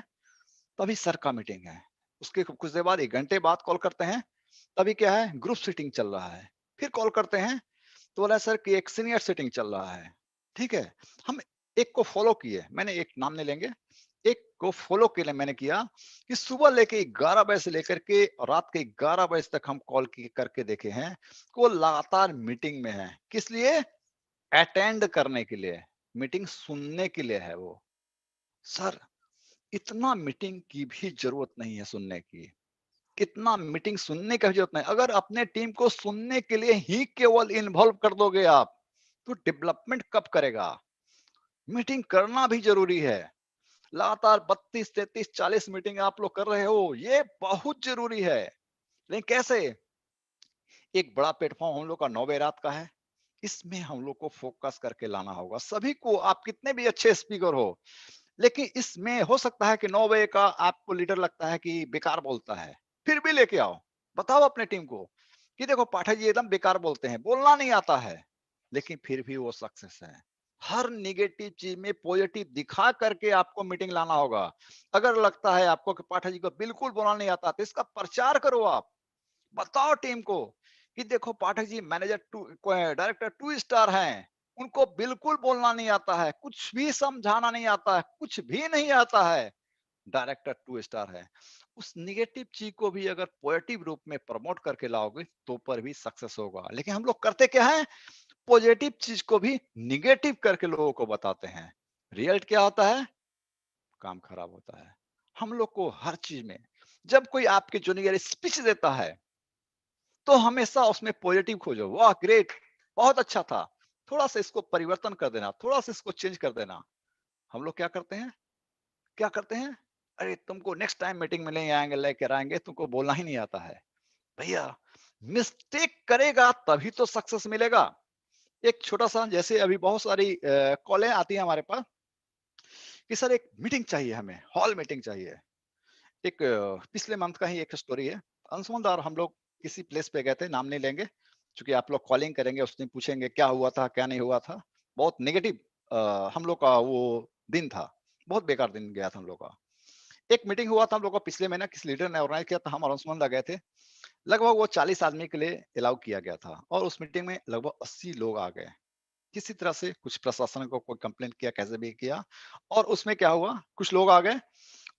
तभी सर का मीटिंग है। उसके कुछ देर बाद, 1 घंटे बाद कॉल करते हैं, तभी क्या है, ग्रुप सीटिंग चल रहा है। फिर कॉल करते हैं तो बोला सर कि एक सीनियर सीटिंग चल रहा है। ठीक है, हम एक को फॉलो किए, मैंने एक नाम नहीं लेंगे, एक को फॉलो के लिए मैंने किया कि सुबह लेके 11 बजे से लेकर के रात के 11 बजे तक हम कॉल करके देखे हैं कि वो लगातार मीटिंग में है। किस लिए, अटेंड करने के लिए, मीटिंग सुनने के लिए है वो। सर इतना मीटिंग की भी जरूरत नहीं है सुनने की, इतना मीटिंग सुनने की जरूरत नहीं। अगर अपने टीम को सुनने के लिए ही केवल इन्वॉल्व कर दोगे आप, तो डेवलपमेंट कब करेगा। मीटिंग करना भी जरूरी है। लगातार 32, 33, 40 मीटिंग आप लोग कर रहे हो, ये बहुत जरूरी है। लेकिन कैसे, एक बड़ा प्लेटफॉर्म हम लोग का 9 बजे रात का है, इसमें हम लोग को फोकस करके लाना होगा। सभी को, आप कितने भी अच्छे स्पीकर हो, लेकिन इसमें हो सकता है कि 9 बजे का आपको लीडर लगता है कि बेकार बोलता है, फिर भी लेके आओ, बताओ अपने टीम को कि देखो पाठक जी एकदम बेकार बोलते हैं, बोलना नहीं आता है, लेकिन फिर भी वो सक्सेस है। हर निगेटिव चीज में पॉजिटिव दिखा करके आपको मीटिंग लाना होगा। अगर लगता है आपको कि पाठक जी को बिल्कुल बोलना नहीं आता, तो इसका प्रचार करो। आप बताओ टीम को कि देखो Pathak ji manager director 2 star हैं, उनको बिल्कुल बोलना नहीं आता है, कुछ भी समझाना नहीं आता है, कुछ भी नहीं आता है, डायरेक्टर 2 स्टार है। उस निगेटिव चीज को भी अगर पॉजिटिव रूप में प्रमोट करके लाओगे तो पर भी सक्सेस होगा। लेकिन हम लोग करते क्या है, पॉजिटिव चीज को भी निगेटिव करके लोगों को बताते हैं। रिजल्ट क्या होता है, काम खराब होता है। हम लोग को हर चीज में, जब कोई आपके जूनियर स्पीच देता है तो हमेशा उसमें पॉजिटिव खोजो। वाह ग्रेट, बहुत अच्छा था, थोड़ा सा इसको परिवर्तन कर देना, थोड़ा सा इसको चेंज कर देना। हम लोग क्या करते हैं, क्या करते हैं, अरे तुमको नेक्स्ट टाइम मीटिंग में ले आएंगे, लेकर आएंगे, तुमको बोलना ही नहीं आता है। भैया मिस्टेक करेगा तभी तो सक्सेस मिलेगा। एक छोटा सा, जैसे अभी बहुत सारी कॉलें आती है हमारे पास कि सर एक मीटिंग चाहिए, हमें हॉल मीटिंग चाहिए। एक पिछले मंथ का ही एक स्टोरी है। अंशुमन और हम लोग किसी प्लेस पे गए थे, नाम नहीं लेंगे, क्योंकि आप लोग कॉलिंग करेंगे उस दिन पूछेंगे क्या हुआ था क्या नहीं हुआ था। बहुत नेगेटिव हम लोग का वो दिन था, बहुत बेकार दिन गया था हम लोग का। एक मीटिंग हुआ था हम लोग का पिछले महीने, किसी लीडर ने ऑर्गेनाइज किया था, हम और अंशुमन गए थे। लगभग वो 40 आदमी के लिए अलाउ किया गया था, और उस मीटिंग में लगभग 80 लोग आ गए। किसी तरह से कुछ प्रशासन को कोई कंप्लेंट किया, कैसे भी किया, और उसमें क्या हुआ, कुछ लोग आ गए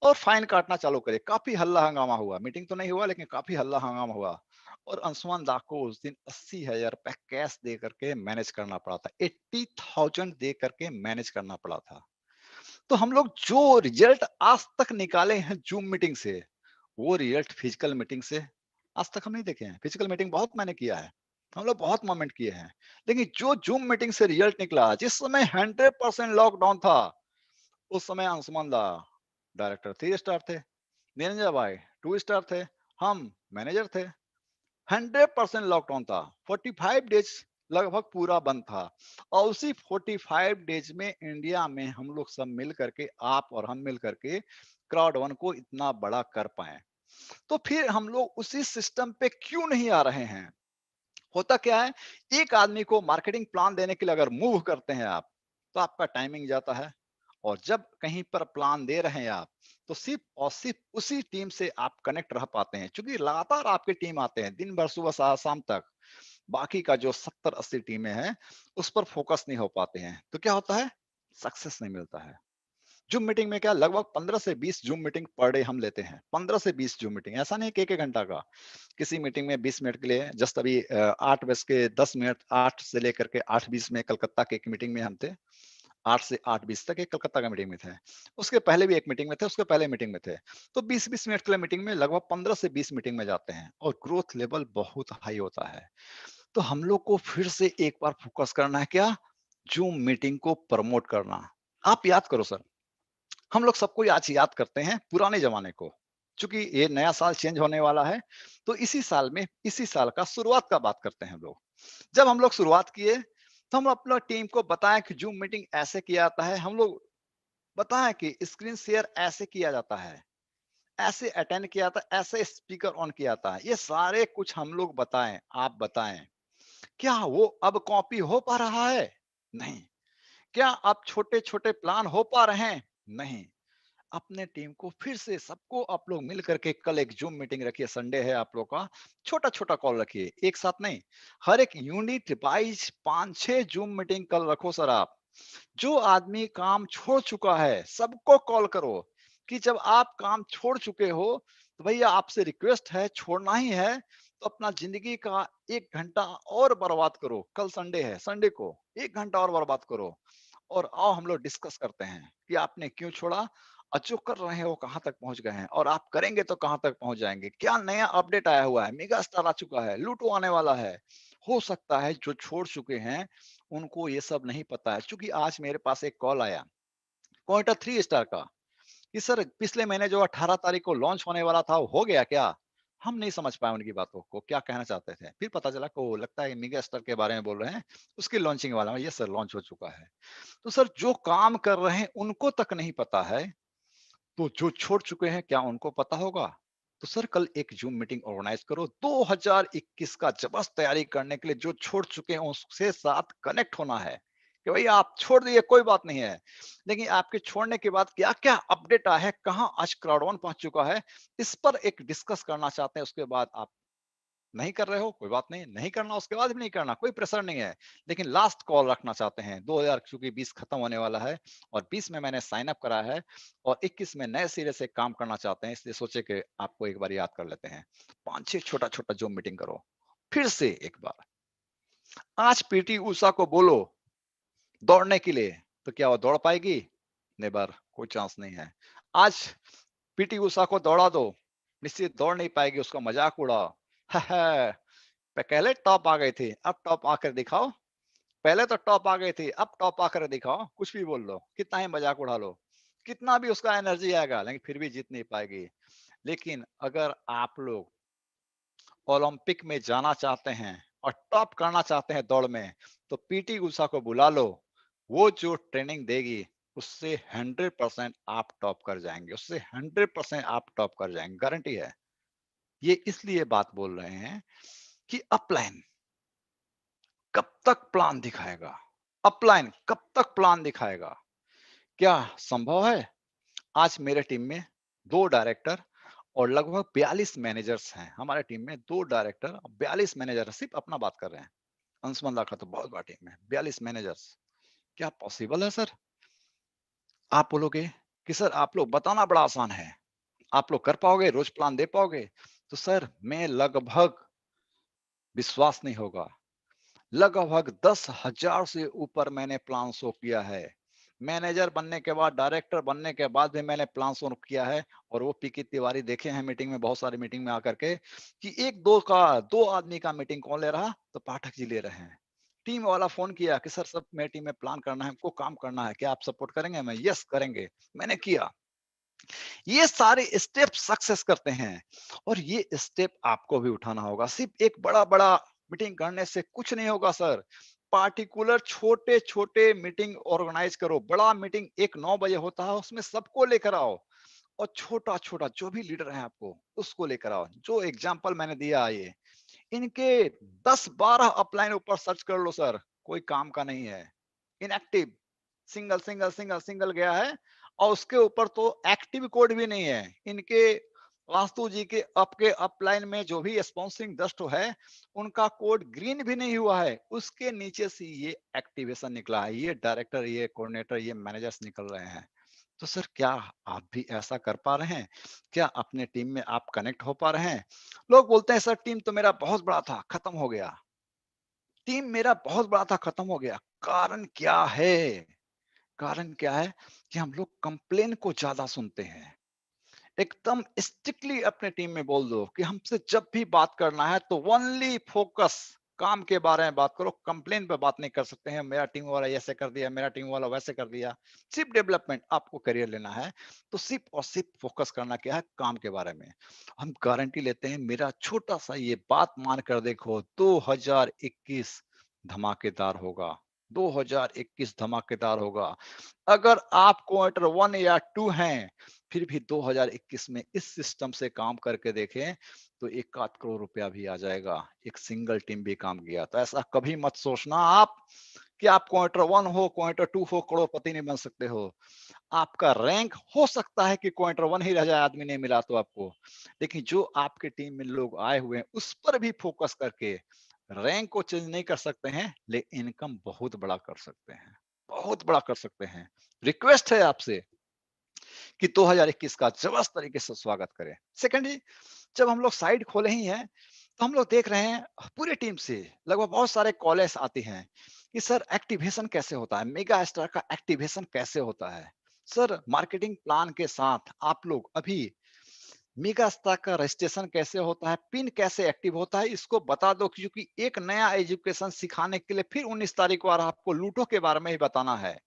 और फाइन काटना चालू करे। काफी हल्ला हंगामा हुआ, मीटिंग तो नहीं हुआ लेकिन काफी हल्ला हंगामा हुआ। और अंशुमान दा को उस दिन 80,000 रुपए कैश दे करके मैनेज करना पड़ा था, 80,000 दे करके मैनेज करना पड़ा था। तो हम लोग जो रिजल्ट आज तक निकाले हैं जूम मीटिंग से, वो रिजल्ट फिजिकल मीटिंग से आज तक हम नहीं देखे हैं। फिजिकल मीटिंग बहुत मैंने किया है, हम लोग बहुत मोमेंट किए हैं, लेकिन जो जूम मीटिंग से रिजल्ट निकला, जिस समय 100% लॉकडाउन था, उस समय अंशुमान दा डायरेक्टर 3 स्टार थे, निरंजन भाई 2 स्टार थे, हम मैनेजर थे। 100% लॉकडाउन था, 45 डेज लगभग पूरा बंद था, और उसी 45 डेज में इंडिया में हम लोग सब मिल करके, आप और हम मिल करके क्राउड वन को इतना बड़ा कर पाए। तो फिर हम लोग उसी सिस्टम पे क्यों नहीं आ रहे हैं? होता क्या है, एक आदमी को मार्केटिंग प्लान देने के लिए अगर मूव करते हैं आप, तो आपका टाइमिंग जाता है। और जब कहीं पर प्लान दे रहे हैं आप, तो सिर्फ और सिर्फ उसी टीम से आप कनेक्ट रह पाते हैं, क्योंकि लगातार आपके टीम आते हैं दिन भर, सुबह से शाम तक। बाकी का जो 70-80 टीमें हैं, उस पर फोकस नहीं हो पाते हैं, तो क्या होता है, सक्सेस नहीं मिलता है। जूम मीटिंग में क्या, लगभग 15 से 20 जूम मीटिंग पर डे हम लेते हैं। 15 से 20 जूम मीटिंग, ऐसा नहीं कि 1-1 घंटा का। किसी मीटिंग में 20 मिनट के लिए, जस्ट अभी 8:10, 8 से लेकर के 8:20 में कलकत्ता के एक मीटिंग में हम थे। 8 से 8:20 तक एक कलकत्ता का मीटिंग में थे। उसके पहले भी एक मीटिंग में थे, उसके पहले मीटिंग में थे। तो 20-20 मिनट के लिए मीटिंग में लगभग 15 से 20 मीटिंग में जाते हैं, और ग्रोथ लेवल बहुत हाई होता है। तो हम लोग को फिर से एक बार फोकस करना है, क्या, जूम मीटिंग को प्रमोट करना। आप याद करो सर, हम लोग सबको आज याद करते हैं पुराने जमाने को, क्योंकि ये नया साल चेंज होने वाला है। तो इसी साल में, इसी साल का शुरुआत का बात करते हैं हम लोग। जब हम लोग शुरुआत किए, तो हम अपना टीम को बताएं कि जूम मीटिंग ऐसे किया जाता है। हम लोग बताएं कि स्क्रीन शेयर ऐसे किया जाता है, ऐसे अटेंड किया जाता है, ऐसे स्पीकर ऑन किया जाता है। ये सारे कुछ हम लोग बताएं, आप बताएं। क्या वो अब कॉपी हो पा रहा है? नहीं। क्या अब छोटे छोटे प्लान हो पा रहे हैं? नहीं। अपने टीम को फिर से, सबको आप लोग मिल करके कल एक जूम मीटिंग रखिए, संडे है आप लोग का, छोटा छोटा कॉल रखिए, एक साथ नहीं, हर एक यूनिट वाइज 5-6 जूम मीटिंग कल रखो सर। आप जो आदमी काम छोड़ चुका है, सबको कॉल करो कि जब आप काम छोड़ चुके हो, तो भैया आपसे रिक्वेस्ट है, छोड़ना ही है तो अपना जिंदगी का 1 घंटा और बर्बाद करो। कल संडे है, संडे को 1 घंटा और बर्बाद करो, और आओ हम लोग डिस्कस करते हैं कि आपने क्यों छोड़ा, और जो कर रहे हैं वो कहाँ तक पहुंच गए हैं, और आप करेंगे तो कहाँ तक पहुंच जाएंगे। क्या नया अपडेट आया हुआ है, मेगा स्टार आ चुका है, लूटो आने वाला है। हो सकता है जो छोड़ चुके हैं उनको ये सब नहीं पता है। क्योंकि आज मेरे पास एक कॉल आया क्वार्टर 3 स्टार का कि सर पिछले महीने जो 18 तारीख को लॉन्च होने वाला था, वो हो गया क्या? हम नहीं समझ पाए उनकी बातों को, क्या कहना चाहते थे। फिर पता चला को लगता है मेगा स्टार के बारे में बोल रहे हैं, उसकी लॉन्चिंग वाला है। यस सर, लॉन्च हो चुका है। तो सर जो काम कर रहे हैं उनको तक नहीं पता है, तो जो छोड़ चुके हैं क्या उनको पता होगा? तो सर कल एक जूम मीटिंग ऑर्गेनाइज करो 2021 का जबरदस्त तैयारी करने के लिए। जो छोड़ चुके हैं उससे साथ कनेक्ट होना है कि भाई आप छोड़ दिए कोई बात नहीं है, लेकिन आपके छोड़ने के बाद क्या क्या अपडेट आया है, कहाँ आज क्राउड वन पहुंच चुका है, इस पर एक डिस्कस करना चाहते हैं। उसके बाद आप नहीं कर रहे हो कोई बात नहीं, नहीं करना उसके बाद भी नहीं करना, कोई प्रेशर नहीं है, लेकिन लास्ट कॉल रखना चाहते हैं। 2020 खत्म होने वाला है और 20 में मैंने साइन अप करा है और 21 में नए सिरे से काम करना चाहते हैं, इसलिए सोचे कि आपको एक बार याद कर लेते हैं। 5-6 छोटा छोटा जो मीटिंग करो फिर से एक बार। आज पीटी उषा को बोलो दौड़ने के लिए, तो क्या वो दौड़ पाएगी? नेवर, कोई चांस नहीं है। आज पीटी उषा को दौड़ा दो, निश्चित दौड़ नहीं पाएगी, उसका मजाक उड़ाओ। पहले टॉप आ गई थी, अब टॉप आकर दिखाओ। पहले तो टॉप आ गई थी, अब टॉप आकर दिखाओ। कुछ भी बोल लो, कितना ही मजाक उड़ा लो, कितना भी उसका एनर्जी आएगा, लेकिन फिर भी जीत नहीं पाएगी। लेकिन अगर आप लोग ओलंपिक में जाना चाहते हैं और टॉप करना चाहते हैं दौड़ में, तो पीटी उषा को बुला लो। वो जो ट्रेनिंग देगी उससे 100% आप टॉप कर जाएंगे, उससे 100% आप टॉप कर जाएंगे, गारंटी है। ये इसलिए बात बोल रहे हैं कि अपलाइन कब तक प्लान दिखाएगा, अपलाइन कब तक प्लान दिखाएगा, क्या संभव है? आज मेरे टीम में 2 डायरेक्टर और लगभग 42 मैनेजर्स हैं। हमारे टीम में 2 डायरेक्टर और 42 मैनेजर, सिर्फ अपना बात कर रहे हैं। अंशुमन दा का तो बहुत बड़ा टीम है, 42 मैनेजर्स। क्या पॉसिबल है सर? आप बोलोगे कि सर आप लोग बताना बड़ा आसान है, आप लोग कर पाओगे, रोज प्लान दे पाओगे? तो सर मैं लगभग, विश्वास नहीं होगा, लगभग 10,000 से ऊपर मैंने प्लान शो किया है। मैनेजर बनने के बाद, डायरेक्टर बनने के बाद भी मैंने प्लान शो किया है। और वो पीके तिवारी देखे हैं मीटिंग में, बहुत सारी मीटिंग में आकर के, कि 1-2 आदमी का मीटिंग कौन ले रहा? तो पाठक जी ले रहे हैं। टीम वाला फोन किया कि सर सब मेरी टीम में प्लान करना है, हमको काम करना है, क्या आप सपोर्ट करेंगे? मैं यस करेंगे, मैंने किया। ये सारे स्टेप सक्सेस करते हैं और ये स्टेप आपको भी उठाना होगा। सिर्फ एक बड़ा बड़ा मीटिंग करने से कुछ नहीं होगा सर। पार्टिकुलर छोटे छोटे मीटिंग ऑर्गेनाइज करो। बड़ा मीटिंग एक 9 बजे होता है, उसमें सबको लेकर आओ, और छोटा छोटा जो भी लीडर है आपको उसको लेकर आओ। जो एग्जाम्पल मैंने दिया, ये इनके 10-12 अपलाइन ऊपर सर्च कर लो सर, कोई काम का नहीं है। Inactive, single single single single गया है, और उसके ऊपर तो एक्टिव कोड भी नहीं है। इनके वास्तु जी के आपके अपलाइन में जो भी स्पॉन्सरिंग डस्ट है, उनका कोड ग्रीन भी नहीं हुआ है, उसके नीचे से ये एक्टिवेशन निकला है। ये डायरेक्टर, ये कोऑर्डिनेटर, ये मैनेजर्स निकल रहे हैं। तो सर क्या आप भी ऐसा कर पा रहे हैं? क्या अपने टीम में आप कनेक्ट हो पा रहे हैं? लोग बोलते हैं सर टीम तो मेरा बहुत बड़ा था, खत्म हो गया। टीम मेरा बहुत बड़ा था, खत्म हो गया। कारण क्या है? कारण क्या है कि हम लोग कंप्लेन को ज्यादा सुनते हैं। एकदम स्ट्रिक्टली अपने टीम में बोल दो कि हमसे जब भी बात करना है तो ओनली फोकस काम के बारे में बात करो, कंप्लेन पे बात नहीं कर सकते हैं। मेरा टीम वाला ऐसे कर दिया, मेरा टीम वाला वैसे कर दिया। सिर्फ डेवलपमेंट, आपको करियर लेना है तो सिर्फ और सिर्फ फोकस करना क्या है, काम के बारे में। हम गारंटी लेते हैं, मेरा छोटा सा ये बात मान कर देखो, 2021 धमाकेदार होगा। 2021 धमाकेदार होगा। अगर आप क्वार्टर 1 या 2 हैं, फिर भी 2021 में इस सिस्टम से काम करके देखें तो 1 करोड़ रुपया भी आ जाएगा। एक सिंगल टीम भी काम किया। तो ऐसा कभी मत सोचना आप कि आप क्वार्टर 1 हो, क्वार्टर 2 हो, करोड़पति नहीं बन सकते हो। आपका रैंक हो सकता है कि क्वार्टर 1 ही रह जाए, आदमी नहीं मिला तो आपको, लेकिन जो आपके टीम में लोग आए हुए हैं उस पर भी फोकस करके रैंक को चेंज नहीं कर सकते हैं, लेकिन इनकम बहुत बड़ा कर सकते हैं, बहुत बड़ा कर सकते हैं। रिक्वेस्ट है आपसे कि 2021 का जबरदस्त तरीके से स्वागत करें। सेकेंडली, जब हम लोग साइट खोले ही हैं तो हम लोग देख रहे हैं पूरी टीम से लगभग बहुत सारे कॉलेज आती हैं कि सर एक्टिवेशन कैसे होता है, मेगा स्टार का एक्टिवेशन कैसे होता है। सर मार्केटिंग प्लान के साथ आप लोग अभी मेगा स्टार का रजिस्ट्रेशन कैसे होता है, पिन कैसे एक्टिव होता है, इसको बता दो, क्योंकि एक नया एजुकेशन सिखाने के लिए फिर 19 तारीख को आपको लूटो के बारे में ही बताना है।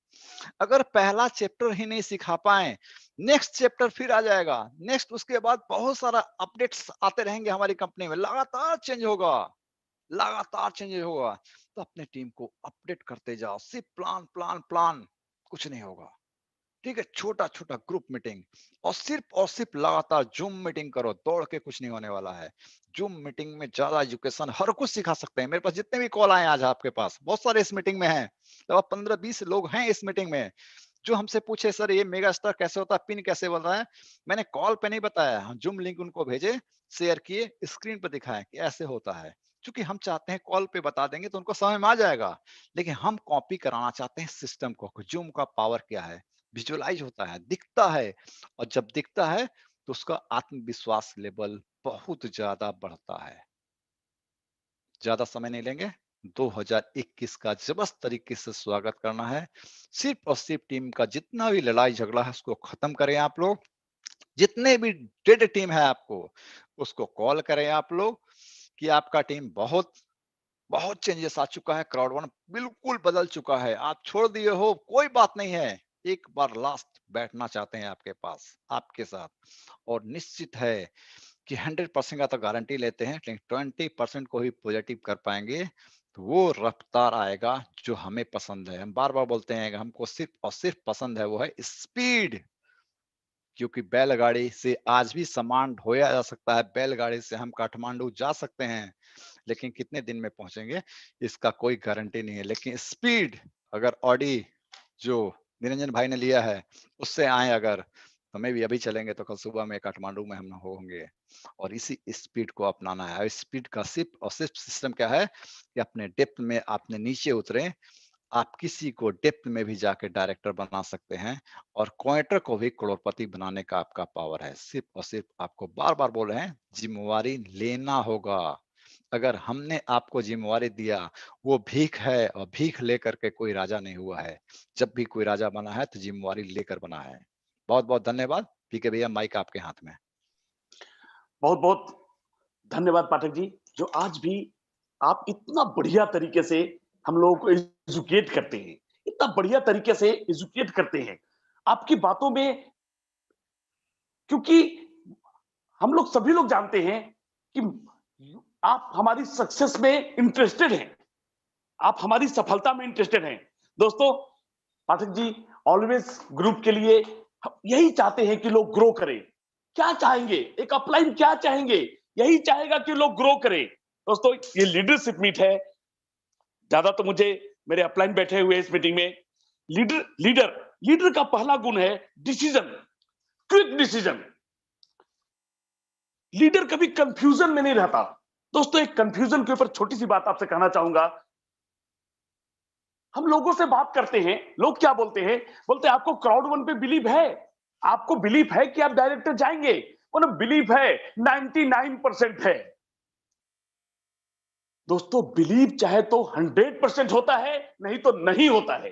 अगर पहला चैप्टर ही नहीं सिखा पाए नेक्स्ट चैप्टर फिर आ जाएगा, नेक्स्ट उसके बाद बहुत सारा अपडेट्स आते रहेंगे हमारी कंपनी में, लगातार चेंज होगा, लगातार चेंज होगा। तो अपने टीम को अपडेट करते जाओ, सिर्फ प्लान प्लान प्लान कुछ नहीं होगा, ठीक है। छोटा छोटा ग्रुप मीटिंग और सिर्फ लगातार जूम मीटिंग करो, दौड़ के कुछ नहीं होने वाला है। जूम मीटिंग में ज्यादा एजुकेशन, हर कुछ सिखा सकते हैं। मेरे पास जितने भी कॉल आए आज आपके पास, बहुत सारे इस मीटिंग में हैं, तो आप 15-20 लोग हैं इस मीटिंग में जो हमसे पूछे सर ये मेगा स्टार कैसे होता है, पिन कैसे बन रहा है। मैंने कॉल पे नहीं बताया, हम जूम लिंक उनको भेजे, शेयर किए, स्क्रीन पर दिखाएं कि ऐसे होता है। क्योंकि हम चाहते हैं कॉल पे बता देंगे तो उनको समझ में आ जाएगा, लेकिन हम कॉपी कराना चाहते हैं सिस्टम को, जूम का पावर क्या है, विजुअलाइज होता है, दिखता है, और जब दिखता है तो उसका आत्मविश्वास लेवल बहुत ज्यादा बढ़ता है। ज्यादा समय नहीं लेंगे, 2021 का जबरदस्त तरीके से स्वागत करना है। सिर्फ और सिर्फ टीम का जितना भी लड़ाई झगड़ा है उसको खत्म करें आप लोग। जितने भी डेड टीम है आपको उसको कॉल करें आप लोग कि आपका टीम बहुत बहुत चेंजेस आ चुका है, क्राउड वन बिल्कुल बदल चुका है, आप छोड़ दिए हो कोई बात नहीं है, एक बार लास्ट बैठना चाहते हैं आपके पास, आपके साथ। और निश्चित है कि 100% का तो गारंटी लेते हैं, लेकिन 20% को ही पॉजिटिव कर पाएंगे तो वो रफ्तार आएगा जो हमें पसंद है। हम बार बार बोलते हैं कि हमको सिर्फ और सिर्फ पसंद है वो है स्पीड, क्योंकि बैलगाड़ी से आज भी सामान ढोया जा सकता है, बैलगाड़ी से हम काठमांडू जा सकते हैं, लेकिन कितने दिन में पहुंचेंगे इसका कोई गारंटी नहीं है। लेकिन स्पीड, अगर ऑडी जो निरंजन भाई ने लिया है उससे आए अगर, तो मैं भी अभी चलेंगे तो कल सुबह में काठमांडू में हम होंगे। और इसी स्पीड को अपनाना है। स्पीड का सिर्फ और सिर्फ सिस्टम क्या है कि अपने डेप्थ में आपने नीचे उतरे, आप किसी को डेप्थ में भी जाके डायरेक्टर बना सकते हैं, और क्वार्टर को भी करोड़पति बनाने का आपका पावर है। सिर्फ और सिर्फ आपको बार बार बोल रहे हैं, जिम्मेवारी लेना होगा। अगर हमने आपको जिम्मेवारी दिया, वो भीख है, और भीख लेकर के कोई राजा नहीं हुआ है। जब भी कोई राजा बना है तो जिम्मेवारी लेकर बना है। बहुत बहुत धन्यवाद। पीके भैया, माइक आपके हाथ में। बहुत बहुत धन्यवाद पाठक जी, जो आज भी आप इतना बढ़िया तरीके से हम लोगों को एजुकेट करते हैं, इतना बढ़िया तरीके से एजुकेट करते हैं आपकी बातों में। क्योंकि हम लोग सभी लोग जानते हैं कि आप हमारी सक्सेस में इंटरेस्टेड हैं, आप हमारी सफलता में इंटरेस्टेड हैं। दोस्तों, पाठक जी ऑलवेज ग्रुप के लिए यही चाहते हैं कि लोग ग्रो करें। क्या चाहेंगे, एक अपलाइन क्या चाहेंगे, यही चाहेगा कि लोग ग्रो करें। दोस्तों, ये लीडरशिप मीट है। ज्यादा तो मुझे मेरे अपलाइन बैठे हुए इस मीटिंग में, लीडर का पहला गुण है डिसीजन, क्विक डिसीजन। लीडर कभी कंफ्यूजन में नहीं रहता। दोस्तों, एक कंफ्यूजन के ऊपर छोटी सी बात आपसे कहना चाहूंगा। हम लोगों से बात करते हैं, लोग क्या बोलते हैं, बोलते हैं आपको क्राउड वन पे बिलीव है, आपको बिलीव है कि आप डायरेक्टर जाएंगे। बिलीव है 99% है। दोस्तों, बिलीव चाहे तो 100% होता है, नहीं तो नहीं होता है।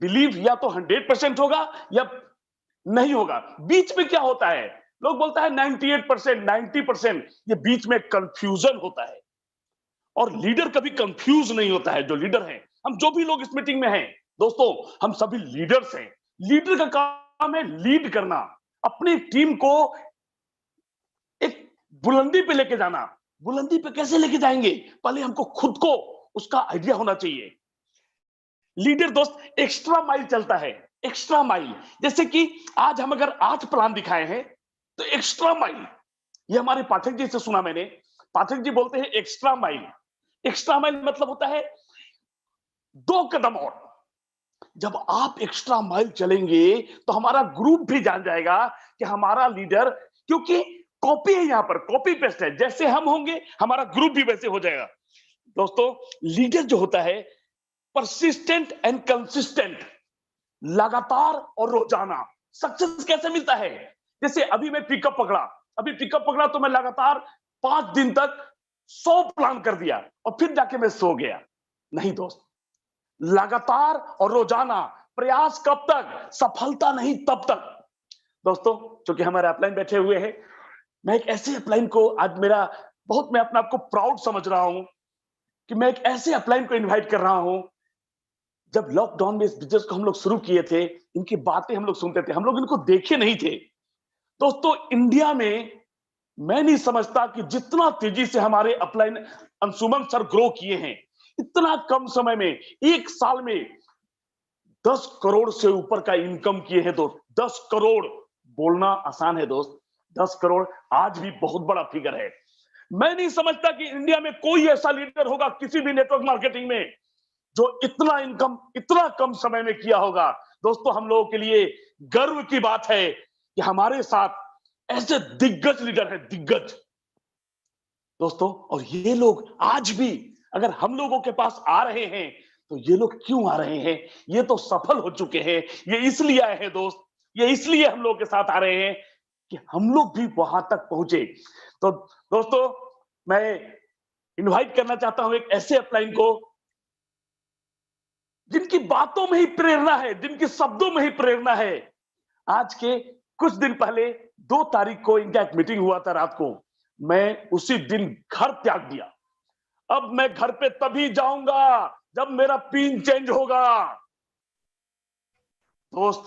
बिलीव या तो 100% होगा या नहीं होगा। बीच में क्या होता है, लोग बोलता है 98%, 90%, ये बीच में कंफ्यूजन होता है। और लीडर कभी कंफ्यूज नहीं होता है। जो लीडर है, हम जो भी लोग इस मीटिंग में हैं, दोस्तों हम सभी लीडर्स हैं। लीडर का काम है लीड करना, अपनी टीम को एक बुलंदी पे लेके जाना। बुलंदी पे कैसे लेके जाएंगे, पहले हमको खुद को उसका आइडिया होना चाहिए। लीडर दोस्त एक्स्ट्रा माइल चलता है, एक्स्ट्रा माइल। जैसे कि आज हम अगर 8 प्लान दिखाए हैं तो एक्स्ट्रा माइल, ये हमारे पाठक जी से सुना मैंने, पाठक जी बोलते हैं एक्स्ट्रा माइल। एक्स्ट्रा माइल मतलब होता है 2 कदम और। जब आप एक्स्ट्रा माइल चलेंगे तो हमारा ग्रुप भी जान जाएगा कि हमारा लीडर, क्योंकि कॉपी है, यहां पर कॉपी पेस्ट है, जैसे हम होंगे हमारा ग्रुप भी वैसे हो जाएगा। दोस्तों, लीडर जो होता है परसिस्टेंट एंड कंसिस्टेंट, लगातार और रोजाना। सक्सेस कैसे मिलता है, जैसे अभी मैं पिकअप पकड़ा तो मैं लगातार 5 दिन तक 100 प्लान कर दिया और फिर जाके मैं सो गया। नहीं दोस्त, लगातार और रोजाना प्रयास। कब तक, सफलता नहीं तब तक। दोस्तों, क्योंकि हमारे अपलाइन बैठे हुए हैं, मैं एक ऐसे अपलाइन को आज मैं अपने आप को प्राउड समझ रहा हूं कि मैं एक ऐसे अपलाइन को इनवाइट कर रहा हूं जब लॉकडाउन में इस बिजनेस को हम लोग शुरू किए थे, इनकी बातें हम लोग सुनते थे, हम लोग इनको देखे नहीं थे। दोस्तों, इंडिया में मैं नहीं समझता कि जितना तेजी से हमारे अपलाइन अंशुमन सर ग्रो किए हैं, इतना कम समय में, 1 साल में 10 करोड़ से ऊपर का इनकम किए हैं दोस्त। 10 करोड़ बोलना आसान है दोस्त, 10 करोड़ आज भी बहुत बड़ा फिगर है। मैं नहीं समझता कि इंडिया में कोई ऐसा लीडर होगा किसी भी नेटवर्क मार्केटिंग में जो इतना इनकम इतना कम समय में किया होगा। दोस्तों, हम लोगों के लिए गर्व की बात है कि हमारे साथ ऐसे दिग्गज लीडर हैं, दिग्गज दोस्तों। और ये लोग आज भी अगर हम लोगों के पास आ रहे हैं तो ये लोग क्यों आ रहे हैं? ये तो सफल हो चुके हैं। ये इसलिए आए हैं दोस्त, ये इसलिए हम लोग के साथ आ रहे हैं कि हम लोग भी वहां तक पहुंचे। तो दोस्तों, मैं इनवाइट करना चाहता हूं एक ऐसे अपलाइन को जिनकी बातों में ही प्रेरणा है, जिनके शब्दों में ही प्रेरणा है। आज के कुछ दिन पहले 2 तारीख को इनका एक मीटिंग हुआ था रात को। मैं उसी दिन घर त्याग दिया। अब मैं घर पे तभी जाऊंगा जब मेरा पिन चेंज होगा। दोस्त,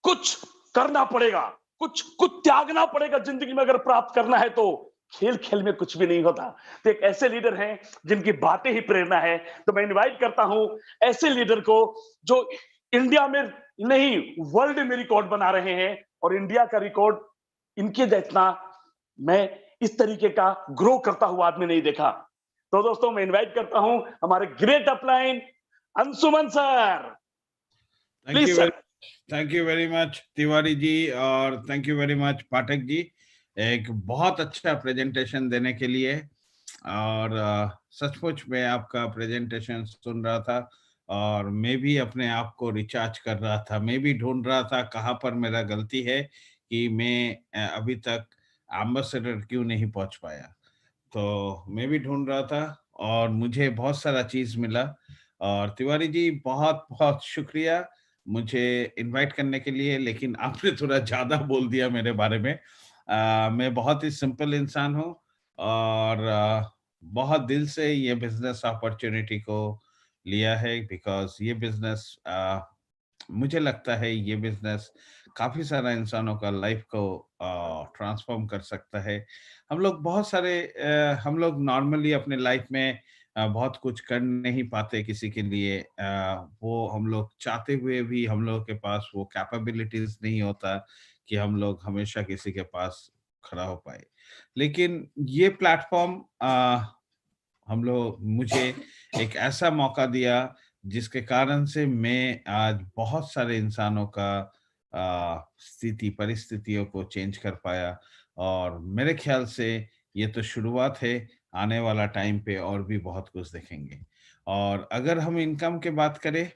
कुछ करना पड़ेगा, कुछ त्यागना पड़ेगा जिंदगी में अगर प्राप्त करना है तो। खेल खेल में कुछ भी नहीं होता। तो एक ऐसे लीडर हैं जिनकी बातें ही प्रेरणा है। तो मैं इनवाइट करता हूं ऐसे लीडर को जो इंडिया में नहीं वर्ल्ड में रिकॉर्ड बना रहे हैं, और इंडिया का रिकॉर्ड इनके जितना मैं इस तरीके का ग्रो करता हुआ आदमी नहीं देखा। तो दोस्तों, मैं इनवाइट करता हूं हमारे great upline Anshuman sir. Please sir. Thank you very much Tiwari ji, और thank you very much Pathak ji, एक बहुत अच्छा प्रेजेंटेशन देने के लिए। और सचमुच में आपका प्रेजेंटेशन सुन रहा था और मैं भी अपने आप को रिचार्ज कर रहा था। मैं भी ढूंढ रहा था कहाँ पर मेरा गलती है कि मैं अभी तक एम्बेसडर क्यों नहीं पहुंच पाया। तो मैं भी ढूंढ रहा था और मुझे बहुत सारा चीज मिला। और तिवारी जी, बहुत बहुत शुक्रिया मुझे इनवाइट करने के लिए, लेकिन आपने थोड़ा ज्यादा बोल दिया मेरे बारे में। मैं बहुत ही सिंपल इंसान हूँ और बहुत दिल से ये बिजनेस अपॉर्चुनिटी को लिया है, बिकॉज ये बिजनेस मुझे लगता है ये बिजनेस काफी सारा इंसानों का लाइफ को ट्रांसफॉर्म कर सकता है। हम लोग बहुत सारे हम लोग नॉर्मली अपने लाइफ में बहुत कुछ कर नहीं पाते किसी के लिए। वो हम लोग चाहते हुए भी हम लोग के पास वो कैपेबिलिटीज नहीं होता कि हम लोग हमेशा किसी के पास खड़ा हो पाए। लेकिन ये प्लेटफॉर्म हम लोग मुझे एक ऐसा मौका दिया जिसके कारण से मैं आज बहुत सारे इंसानों का स्थिति परिस्थितियों को चेंज कर पाया। और मेरे ख्याल से ये तो शुरुआत है, आने वाला टाइम पे और भी बहुत कुछ देखेंगे। और अगर हम इनकम की बात करें,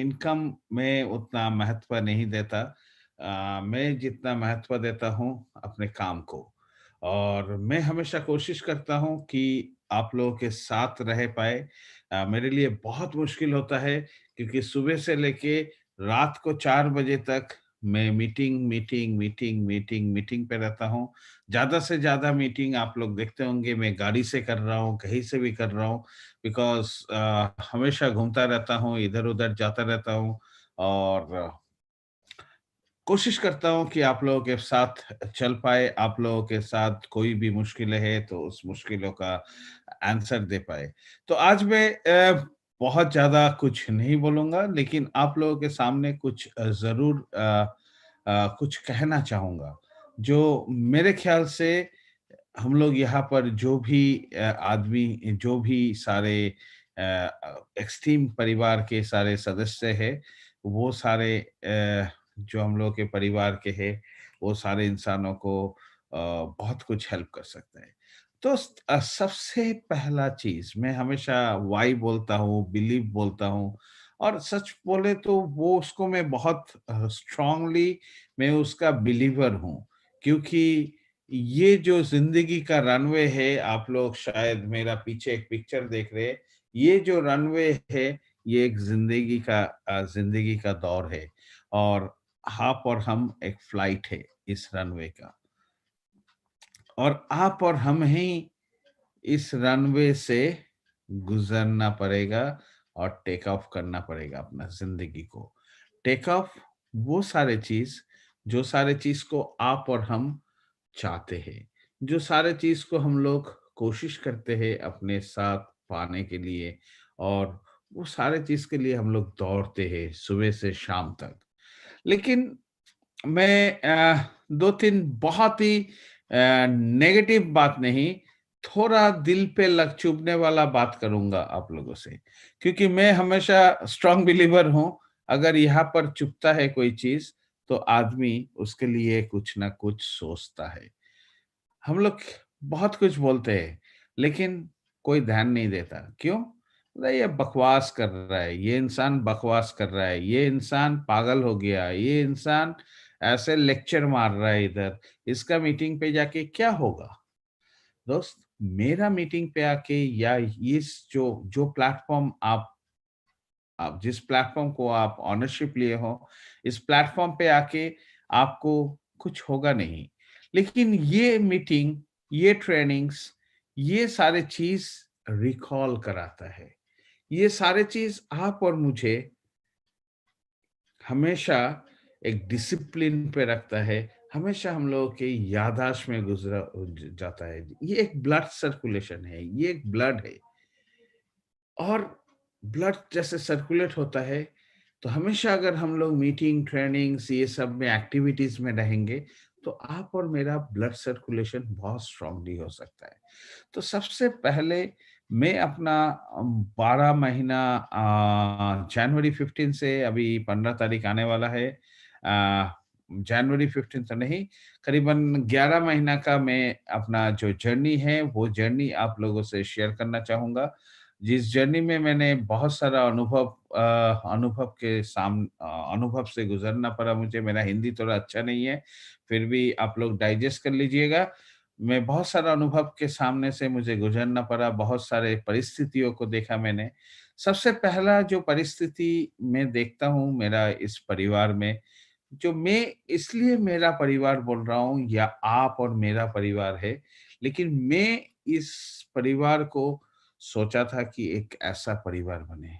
इनकम में उतना महत्व नहीं देता। मैं जितना महत्व देता हूँ अपने काम को। और मैं हमेशा कोशिश करता हूँ कि आप लोगों के साथ रह पाए। मेरे लिए बहुत मुश्किल होता है क्योंकि सुबह से लेके रात को 4 बजे तक मैं मीटिंग पे रहता हूँ। ज्यादा से ज्यादा मीटिंग आप लोग देखते होंगे मैं गाड़ी से कर रहा हूँ, कहीं से भी कर रहा हूँ, बिकॉज हमेशा घूमता रहता हूँ, इधर उधर जाता रहता हूँ। और कोशिश करता हूँ कि आप लोगों के साथ चल पाए, आप लोगों के साथ कोई भी मुश्किलें है तो उस मुश्किलों का आंसर दे पाए। तो आज मैं बहुत ज्यादा कुछ नहीं बोलूंगा, लेकिन आप लोगों के सामने कुछ जरूर कुछ कहना चाहूंगा। जो मेरे ख्याल से हम लोग यहाँ पर जो भी आदमी, जो भी सारे एक्सट्रीम परिवार के सारे सदस्य हैं, वो सारे जो हम लोग के परिवार के हैं, वो सारे इंसानों को बहुत कुछ हेल्प कर सकते हैं। तो सबसे पहला चीज मैं हमेशा वाई बोलता हूँ, बिलीव बोलता हूँ। और सच बोले तो वो उसको मैं बहुत स्ट्रांगली मैं उसका बिलीवर हूँ, क्योंकि ये जो जिंदगी का रनवे है, आप लोग शायद मेरा पीछे एक पिक्चर देख रहे हैं, ये जो रनवे है ये एक जिंदगी का दौर है। और आप और हम एक फ्लाइट है इस रनवे का, और आप और हम ही इस रनवे से गुजरना पड़ेगा और टेक ऑफ करना पड़ेगा अपना जिंदगी को। टेक ऑफ वो सारे चीज, जो सारे चीज को आप और हम चाहते हैं, जो सारे चीज को हम लोग कोशिश करते हैं अपने साथ पाने के लिए, और वो सारे चीज के लिए हम लोग दौड़ते हैं सुबह से शाम तक। लेकिन मैं दो तीन बहुत ही नेगेटिव बात नहीं, थोड़ा दिल पे लग चुभने वाला बात करूंगा आप लोगों से, क्योंकि मैं हमेशा स्ट्रांग बिलीवर हूं, अगर यहाँ पर चुभता है कोई चीज तो आदमी उसके लिए कुछ ना कुछ सोचता है। हम लोग बहुत कुछ बोलते हैं लेकिन कोई ध्यान नहीं देता। क्यों? बोला, ये बकवास कर रहा है, ये इंसान बकवास कर रहा है, ये इंसान पागल हो गया, ये इंसान ऐसे लेक्चर मार रहा है इधर, इसका मीटिंग पे जाके क्या होगा? दोस्त, मेरा मीटिंग पे आके या इस जो जो प्लेटफॉर्म आप जिस प्लेटफॉर्म को आप ऑनरशिप लिए हो, इस प्लेटफॉर्म पे आके आपको कुछ होगा नहीं, लेकिन ये मीटिंग, ये ट्रेनिंग्स, ये सारे चीज रिकॉल कराता है। ये सारे चीज आप और मुझे हमेशा एक डिसिप्लिन पे रखता है, हमेशा हम लोगों के याददाश्त में गुजरा जाता है। ये एक ब्लड सर्कुलेशन है, ये एक ब्लड है, और ब्लड जैसे सर्कुलेट होता है तो हमेशा अगर हम लोग मीटिंग, ट्रेनिंग्स, ये सब में, एक्टिविटीज में रहेंगे तो आप और मेरा ब्लड सर्कुलेशन बहुत स्ट्रांगली हो सकता है। तो सबसे पहले मैं अपना 12 महीना, जनवरी 15 से, अभी 15 तारीख आने वाला है, जनवरी 15 तो नहीं, करीबन 11 महीना का मैं अपना जो जर्नी है वो जर्नी आप लोगों से शेयर करना चाहूंगा। जिस जर्नी में मैंने बहुत सारा अनुभव से गुजरना पड़ा मुझे। मेरा हिंदी थोड़ा अच्छा नहीं है, फिर भी आप लोग डाइजेस्ट कर लीजिएगा। मैं बहुत सारा अनुभव के सामने से मुझे गुजरना पड़ा, बहुत सारे परिस्थितियों को देखा मैंने। सबसे पहला जो परिस्थिति मैं देखता हूँ मेरा इस परिवार में, जो मैं इसलिए मेरा परिवार बोल रहा हूँ, या आप और मेरा परिवार है, लेकिन मैं इस परिवार को सोचा था कि एक ऐसा परिवार बने।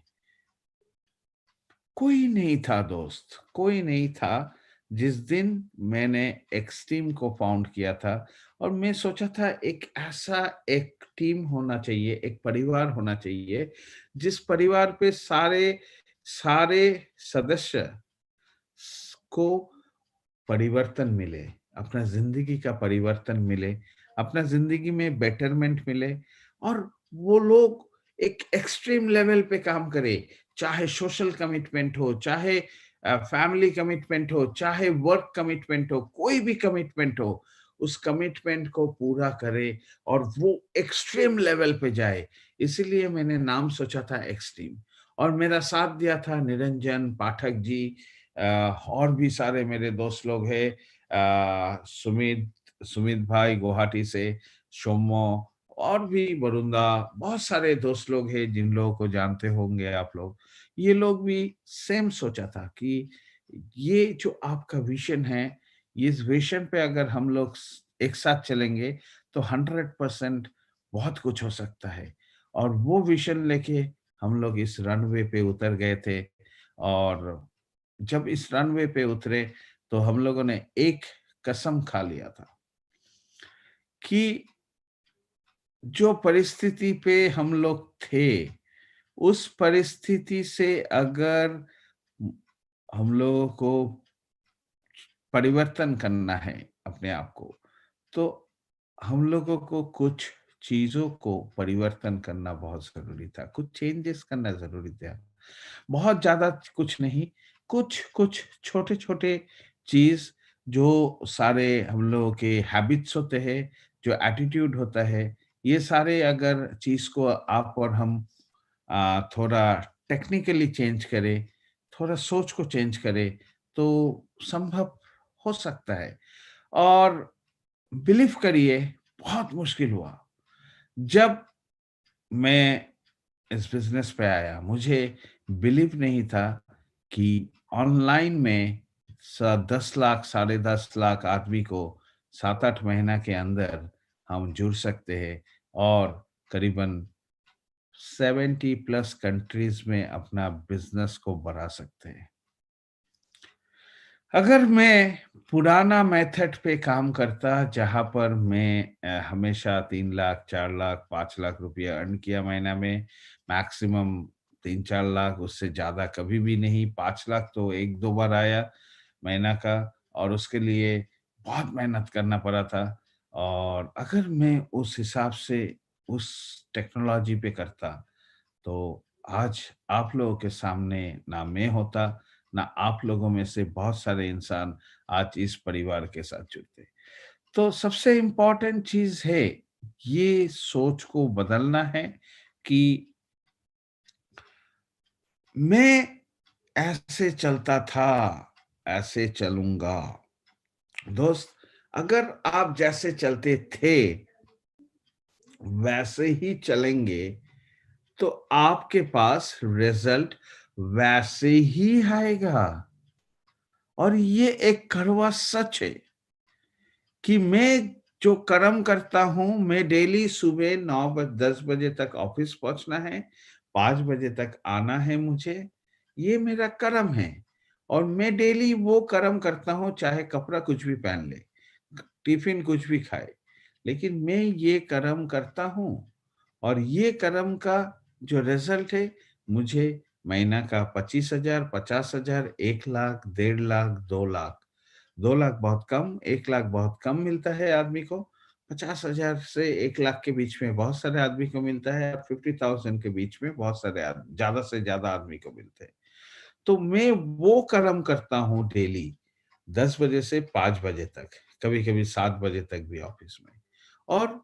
कोई नहीं था दोस्त, कोई नहीं था जिस दिन मैंने एक्सट्रीम को फाउंड किया था, और मैं सोचा था एक ऐसा एक टीम होना चाहिए, एक परिवार होना चाहिए, जिस परिवार पे सारे सारे सदस्य को परिवर्तन मिले, अपना जिंदगी का परिवर्तन मिले, अपना जिंदगी में बेटरमेंट मिले, और वो लोग एक एक्सट्रीम लेवल पे काम करे, चाहे सोशल कमिटमेंट हो, चाहे फैमिली कमिटमेंट हो, चाहे वर्क कमिटमेंट हो, कोई भी कमिटमेंट हो, उस कमिटमेंट को पूरा करे और वो एक्सट्रीम लेवल पे जाए। इसीलिए मैंने नाम सोचा था एक्सट्रीम, और मेरा साथ दिया था निरंजन पाठक जी, और भी सारे मेरे दोस्त लोग हैं, सुमित सुमित भाई गुवाहाटी से, सोमो, और भी वरुंदा, बहुत सारे दोस्त लोग हैं जिन लोगों को जानते होंगे आप लोग। ये लोग भी सेम सोचा था कि ये जो आपका विजन है, इस विजन पे अगर हम लोग एक साथ चलेंगे तो 100% बहुत कुछ हो सकता है। और वो विजन लेके हम लोग इस रनवे पे उतर गए थे, और जब इस रनवे पे उतरे तो हम लोगों ने एक कसम खा लिया था कि जो परिस्थिति पे हम लोग थे, उस परिस्थिति से अगर हम लोगों को परिवर्तन करना है अपने आप को, तो हम लोगों को कुछ चीजों को परिवर्तन करना बहुत जरूरी था, कुछ चेंजेस करना जरूरी था। बहुत ज्यादा कुछ नहीं, कुछ कुछ छोटे छोटे चीज, जो सारे हम लोगों के हैबिट्स होते हैं, जो एटीट्यूड होता है, ये सारे अगर चीज को आप और हम थोड़ा टेक्निकली चेंज करें, थोड़ा सोच को चेंज करें, तो संभव हो सकता है। और बिलीव करिए, बहुत मुश्किल हुआ। जब मैं इस बिजनेस पे आया, मुझे बिलीव नहीं था कि ऑनलाइन में 10 लाख, 10.5 लाख आदमी को 7-8 महीना के अंदर हम जुड़ सकते हैं, और करीबन 70+ कंट्रीज में अपना बिजनेस को बढ़ा सकते हैं। अगर मैं पुराना मेथड पे काम करता, जहां पर मैं हमेशा 3 लाख, 4 लाख, 5 लाख रुपया अर्न किया महीना में, मैक्सिमम 3-4 लाख, उससे ज्यादा कभी भी नहीं। 5 लाख तो एक दो बार आया महीना का, और उसके लिए बहुत मेहनत करना पड़ा था। और अगर मैं उस हिसाब से उस टेक्नोलॉजी पे करता, तो आज आप लोगों के सामने ना मैं होता, ना आप लोगों में से बहुत सारे इंसान आज इस परिवार के साथ जुड़ते। तो सबसे इम्पोर्टेंट चीज है, ये सोच को बदलना है कि मैं ऐसे चलता था, ऐसे चलूंगा। दोस्त, अगर आप जैसे चलते थे वैसे ही चलेंगे, तो आपके पास रिजल्ट वैसे ही आएगा। और ये एक कड़वा सच है कि मैं जो कर्म करता हूं, मैं डेली सुबह 9-10 बजे तक ऑफिस पहुंचना है, 5 बजे तक आना है मुझे, ये मेरा कर्म है। और मैं डेली वो कर्म करता हूं, चाहे कपड़ा कुछ भी पहन ले, टिफिन कुछ भी खाए, लेकिन मैं ये कर्म करता हूं। और ये कर्म का जो रिजल्ट है, मुझे महीना का 25,000, 50,000, 1 लाख, 1.5 लाख, 2 लाख, 2 लाख बहुत कम, 1 लाख बहुत कम मिलता है आदमी को। 50,000 से 1 लाख के बीच में बहुत सारे आदमी को मिलता है, और 50,000 के बीच में बहुत सारे ज्यादा से ज्यादा आदमी को मिलते हैं। तो मैं वो कर्म करता हूँ डेली, 10 बजे से 5 बजे तक, कभी कभी 7 बजे तक भी ऑफिस में। और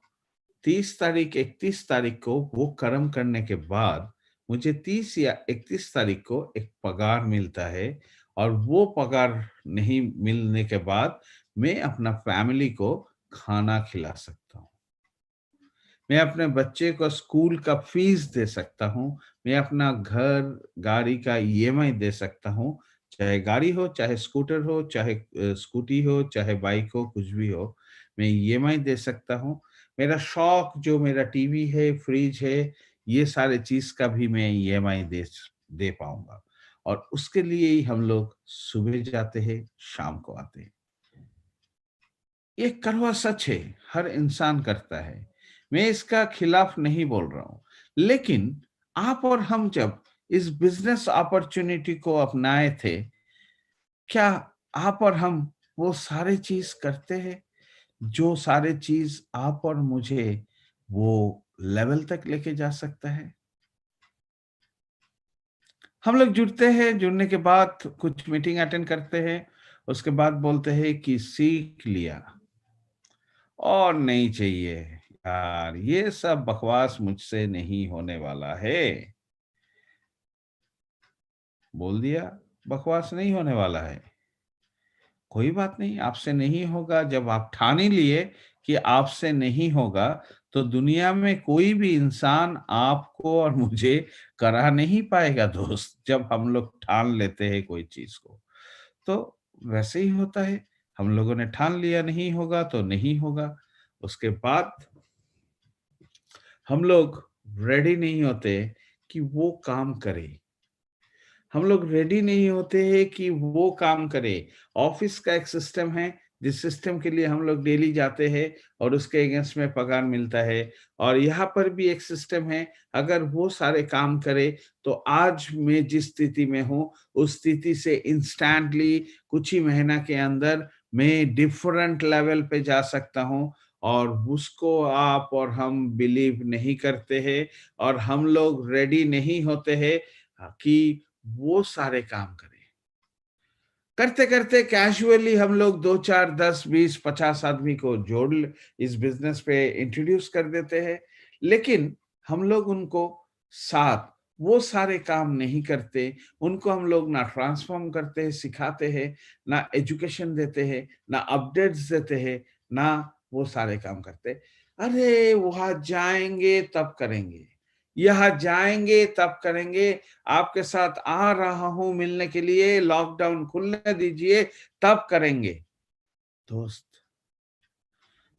30 तारीख, 31 तारीख को वो कर्म करने के बाद मुझे 30 या 31 तारीख को एक पगार मिलता है। और वो पगार नहीं मिलने के बाद मैं अपना फैमिली को खाना खिला सकता हूँ, मैं अपने बच्चे को स्कूल का फीस दे सकता हूँ, मैं अपना घर गाड़ी का ईएमआई दे सकता हूँ। चाहे गाड़ी हो, चाहे स्कूटर हो, चाहे स्कूटी हो, चाहे बाइक हो, कुछ भी हो, मैं ईएमआई दे सकता हूँ। मेरा शौक जो मेरा टीवी है, फ्रिज है, ये सारे चीज का भी मैं ईएमआई दे पाऊंगा। और उसके लिए ही हम लोग सुबह जाते हैं, शाम को आते हैं। ये कड़वा सच है, हर इंसान करता है, मैं इसका खिलाफ नहीं बोल रहा हूं। लेकिन आप और हम जब इस बिजनेस अपॉर्चुनिटी को अपनाए थे, क्या आप और हम वो सारे चीज करते हैं, जो सारे चीज आप और मुझे वो लेवल तक लेके जा सकता है? हम लोग जुड़ते हैं, जुड़ने के बाद कुछ मीटिंग अटेंड करते हैं, उसके बाद बोलते हैं कि सीख लिया और नहीं चाहिए। यार, ये सब बकवास मुझसे नहीं होने वाला है। बोल दिया, बकवास नहीं होने वाला है। कोई बात नहीं, आपसे नहीं होगा। जब आप ठान ही लिए कि आपसे नहीं होगा, तो दुनिया में कोई भी इंसान आपको और मुझे करा नहीं पाएगा दोस्त। जब हम लोग ठान लेते हैं कोई चीज को, तो वैसे ही होता है। हम लोगों ने ठान लिया नहीं होगा तो नहीं होगा। उसके बाद हम लोग रेडी नहीं होते कि वो काम करे। हम लोग रेडी नहीं होते हैं कि वो काम करे। ऑफिस का एक सिस्टम है, जिस सिस्टम के लिए हम लोग डेली जाते हैं और उसके अगेंस्ट में पगार मिलता है। और यहाँ पर भी एक सिस्टम है, अगर वो सारे काम करे तो आज मैं जिस स्थिति में हूँ, उस स्थिति से इंस्टेंटली कुछ ही महीना के अंदर मैं डिफरेंट लेवल पे जा सकता हूँ। और उसको आप और हम बिलीव नहीं करते हैं, और हम लोग रेडी नहीं होते हैं कि वो सारे काम करें। करते करते कैजुअली हम लोग 2, 4, 10, 20, 50 आदमी को इस बिजनेस पे इंट्रोड्यूस कर देते हैं। लेकिन हम लोग उनको साथ वो सारे काम नहीं करते। उनको हम लोग ना ट्रांसफॉर्म करते हैं, सिखाते हैं, ना एजुकेशन देते हैं, ना अपडेट्स देते हैं, ना वो सारे काम करते। अरे वहां जाएंगे तब करेंगे, यहाँ जाएंगे तब करेंगे, आपके साथ आ रहा हूं मिलने के लिए, लॉकडाउन खुलने दीजिए तब करेंगे। दोस्त,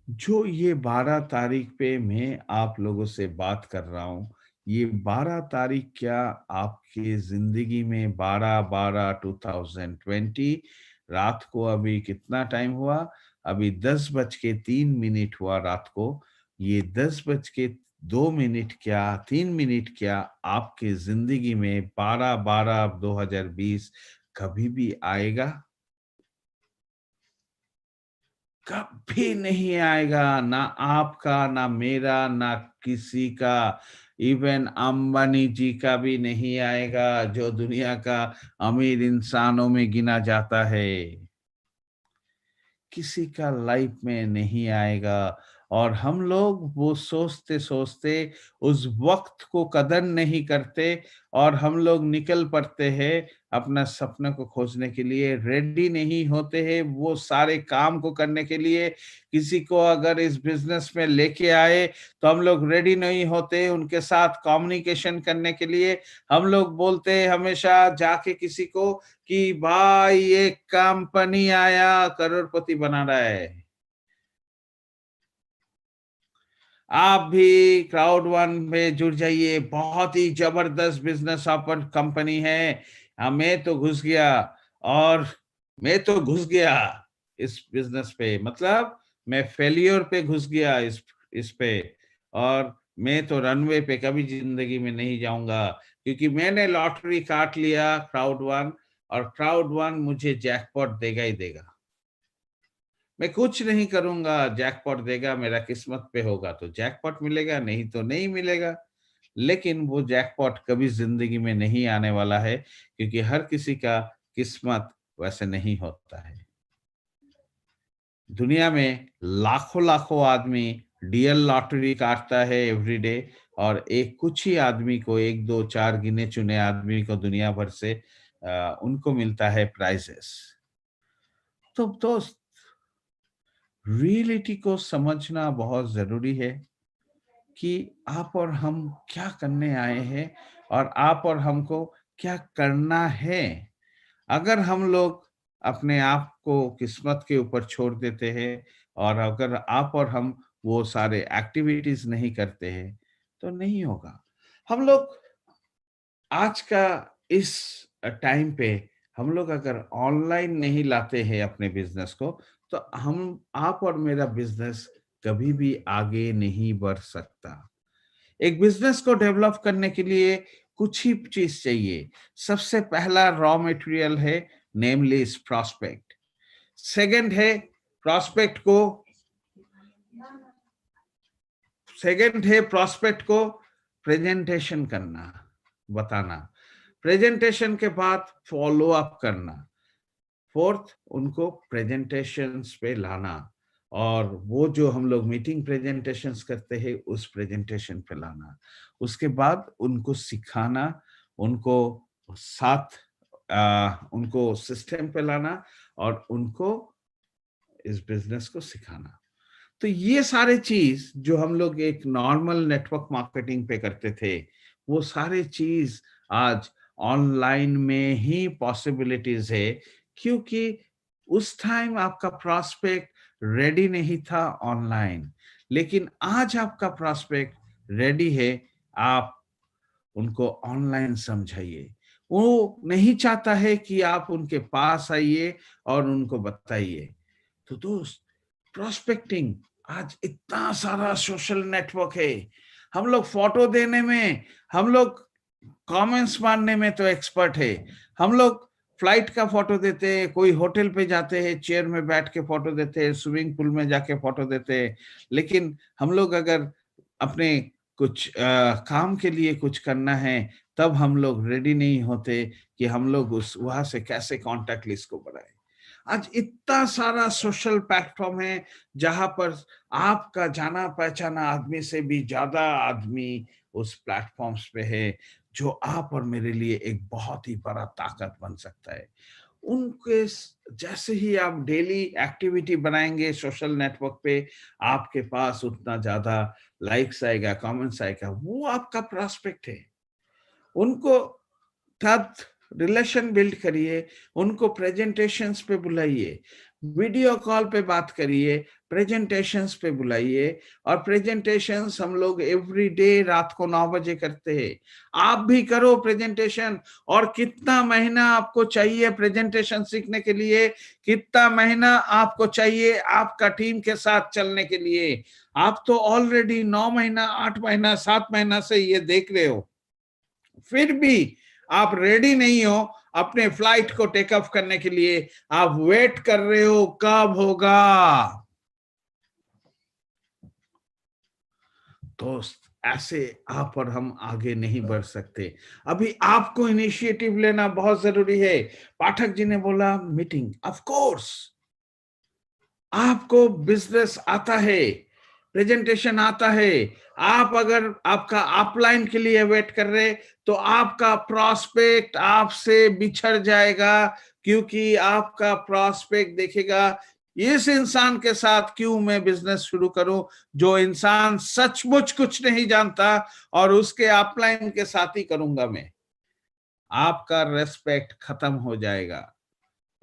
जो ये 12 तारीख पे मैं आप लोगों से बात कर रहा हूं, ये 12 तारीख क्या आपकी जिंदगी में 12/12/2020 रात को अभी कितना टाइम हुआ? अभी 10:03 हुआ रात को। ये 10:02 क्या 3 मिनट क्या आपके जिंदगी में 12/12/2020 कभी भी आएगा? कभी नहीं आएगा, ना आपका, ना मेरा, ना किसी का, इवन अंबानी जी का भी नहीं आएगा, जो दुनिया का अमीर इंसानों में गिना जाता है। किसी का लाइफ में नहीं आएगा। और हम लोग वो सोचते सोचते उस वक्त को कदर नहीं करते, और हम लोग निकल पड़ते हैं अपना सपने को खोजने के लिए, रेडी नहीं होते हैं वो सारे काम को करने के लिए। किसी को अगर इस बिजनेस में लेके आए तो हम लोग रेडी नहीं होते उनके साथ कम्युनिकेशन करने के लिए। हम लोग बोलते हैं हमेशा जाके किसी को कि भाई एक कंपनी आया करोड़पति बना रहा है, आप भी क्राउड वन में जुड़ जाइए, बहुत ही जबरदस्त बिजनेस ऑफर कंपनी है। मैं तो घुस गया, और मैं तो घुस गया इस बिजनेस पे, मतलब मैं फेलियर पे घुस गया इस पे, और मैं तो रनवे पे कभी जिंदगी में नहीं जाऊंगा, क्योंकि मैंने लॉटरी काट लिया क्राउड वन, और क्राउड वन मुझे जैकपॉट देगा ही देगा। मैं कुछ नहीं करूंगा, जैकपॉट देगा, मेरा किस्मत पे होगा तो जैकपॉट मिलेगा, नहीं तो नहीं मिलेगा। लेकिन वो जैकपॉट कभी जिंदगी में नहीं आने वाला है, क्योंकि हर किसी का किस्मत वैसे नहीं होता है। दुनिया में लाखों लाखों आदमी डीएल लॉटरी काटता है एवरीडे, और एक कुछ ही आदमी को, एक दो चार गिने चुने आदमी को दुनिया भर से उनको मिलता है प्राइजेस। तो दोस्त, रियलिटी को समझना बहुत जरूरी है कि आप और हम क्या करने आए हैं, और आप और हमको क्या करना है। अगर हम लोग अपने आप को किस्मत के ऊपर छोड़ देते हैं, और अगर आप और हम वो सारे एक्टिविटीज नहीं करते हैं, तो नहीं होगा। हम लोग आज का इस टाइम पे, हम लोग अगर ऑनलाइन नहीं लाते हैं अपने बिजनेस को, तो हम, आप और मेरा बिजनेस कभी भी आगे नहीं बढ़ सकता। एक बिजनेस को डेवलप करने के लिए कुछ ही चीज चाहिए। सबसे पहला रॉ मटेरियल है, नेमली इज प्रॉस्पेक्ट। सेकंड है प्रॉस्पेक्ट को प्रेजेंटेशन करना, बताना। प्रेजेंटेशन के बाद फॉलो अप करना। फोर्थ, उनको प्रेजेंटेशंस पे लाना, और वो जो हम लोग मीटिंग प्रेजेंटेशंस करते हैं उस प्रेजेंटेशन पे लाना। उसके बाद उनको सिखाना, उनको साथ उनको सिस्टम पे लाना, और उनको इस बिजनेस को सिखाना। तो ये सारे चीज जो हम लोग एक नॉर्मल नेटवर्क मार्केटिंग पे करते थे, वो सारे चीज आज ऑनलाइन में ही पॉसिबिलिटीज है, क्योंकि उस टाइम आपका प्रॉस्पेक्ट रेडी नहीं था ऑनलाइन, लेकिन आज आपका प्रॉस्पेक्ट रेडी है। आप उनको ऑनलाइन समझाइए। वो नहीं चाहता है कि आप उनके पास आइए और उनको बताइए। तो दोस्त, प्रोस्पेक्टिंग, आज इतना सारा सोशल नेटवर्क है। हम लोग फोटो देने में, हम लोग कमेंट्स मारने में तो एक्सपर्ट है। हम लोग फ्लाइट का फोटो देते हैं, कोई होटल पे जाते हैं चेयर में बैठ के फोटो देते हैं, स्विमिंग पूल में जाके फोटो देते हैं। लेकिन हम लोग अगर अपने कुछ काम के लिए कुछ करना है, तब हम लोग रेडी नहीं होते कि हम लोग उस वहां से कैसे कॉन्टैक्ट लिस्ट को बढ़ाए। आज इतना सारा सोशल प्लेटफॉर्म है जहां पर आपका जाना पहचाना आदमी से भी ज्यादा आदमी उस प्लेटफॉर्म्स पे है, जो आप और मेरे लिए एक बहुत ही बड़ा ताकत बन सकता है। उनके जैसे ही आप डेली एक्टिविटी बनाएंगे सोशल नेटवर्क पे, आपके पास उतना ज्यादा लाइक्स आएगा, कमेंट्स आएगा, वो आपका प्रॉस्पेक्ट है। उनको तब रिलेशन बिल्ड करिए, उनको प्रेजेंटेशंस पे बुलाइए, वीडियो कॉल पे बात करिए, प्रेजेंटेशंस पे बुलाइए। और प्रेजेंटेशंस हम लोग एवरी डे रात को 9 बजे करते हैं। आप भी करो प्रेजेंटेशन। और कितना महीना आपको चाहिए प्रेजेंटेशन सीखने के लिए, कितना महीना आपको चाहिए आपका टीम के साथ चलने के लिए? आप तो ऑलरेडी 9 महीना, 8 महीना, 7 महीना से ये देख रहे हो, फिर भी आप रेडी नहीं हो अपने फ्लाइट को टेक ऑफ करने के लिए। आप वेट कर रहे हो कब होगा। दोस्त, ऐसे आप और हम आगे नहीं बढ़ सकते। अभी आपको इनिशिएटिव लेना बहुत जरूरी है। पाठक जी ने बोला मीटिंग, ऑफ कोर्स आपको बिजनेस आता है, प्रेजेंटेशन आता है। आप अगर आपका अपलाइन के लिए वेट कर रहे तो आपका प्रॉस्पेक्ट आपसे बिछड़ जाएगा, क्योंकि आपका प्रॉस्पेक्ट देखेगा इस इंसान के साथ क्यों मैं बिजनेस शुरू करूं, जो इंसान सचमुच कुछ नहीं जानता, और उसके अपलाइन के साथ ही करूंगा मैं। आपका रेस्पेक्ट खत्म हो जाएगा।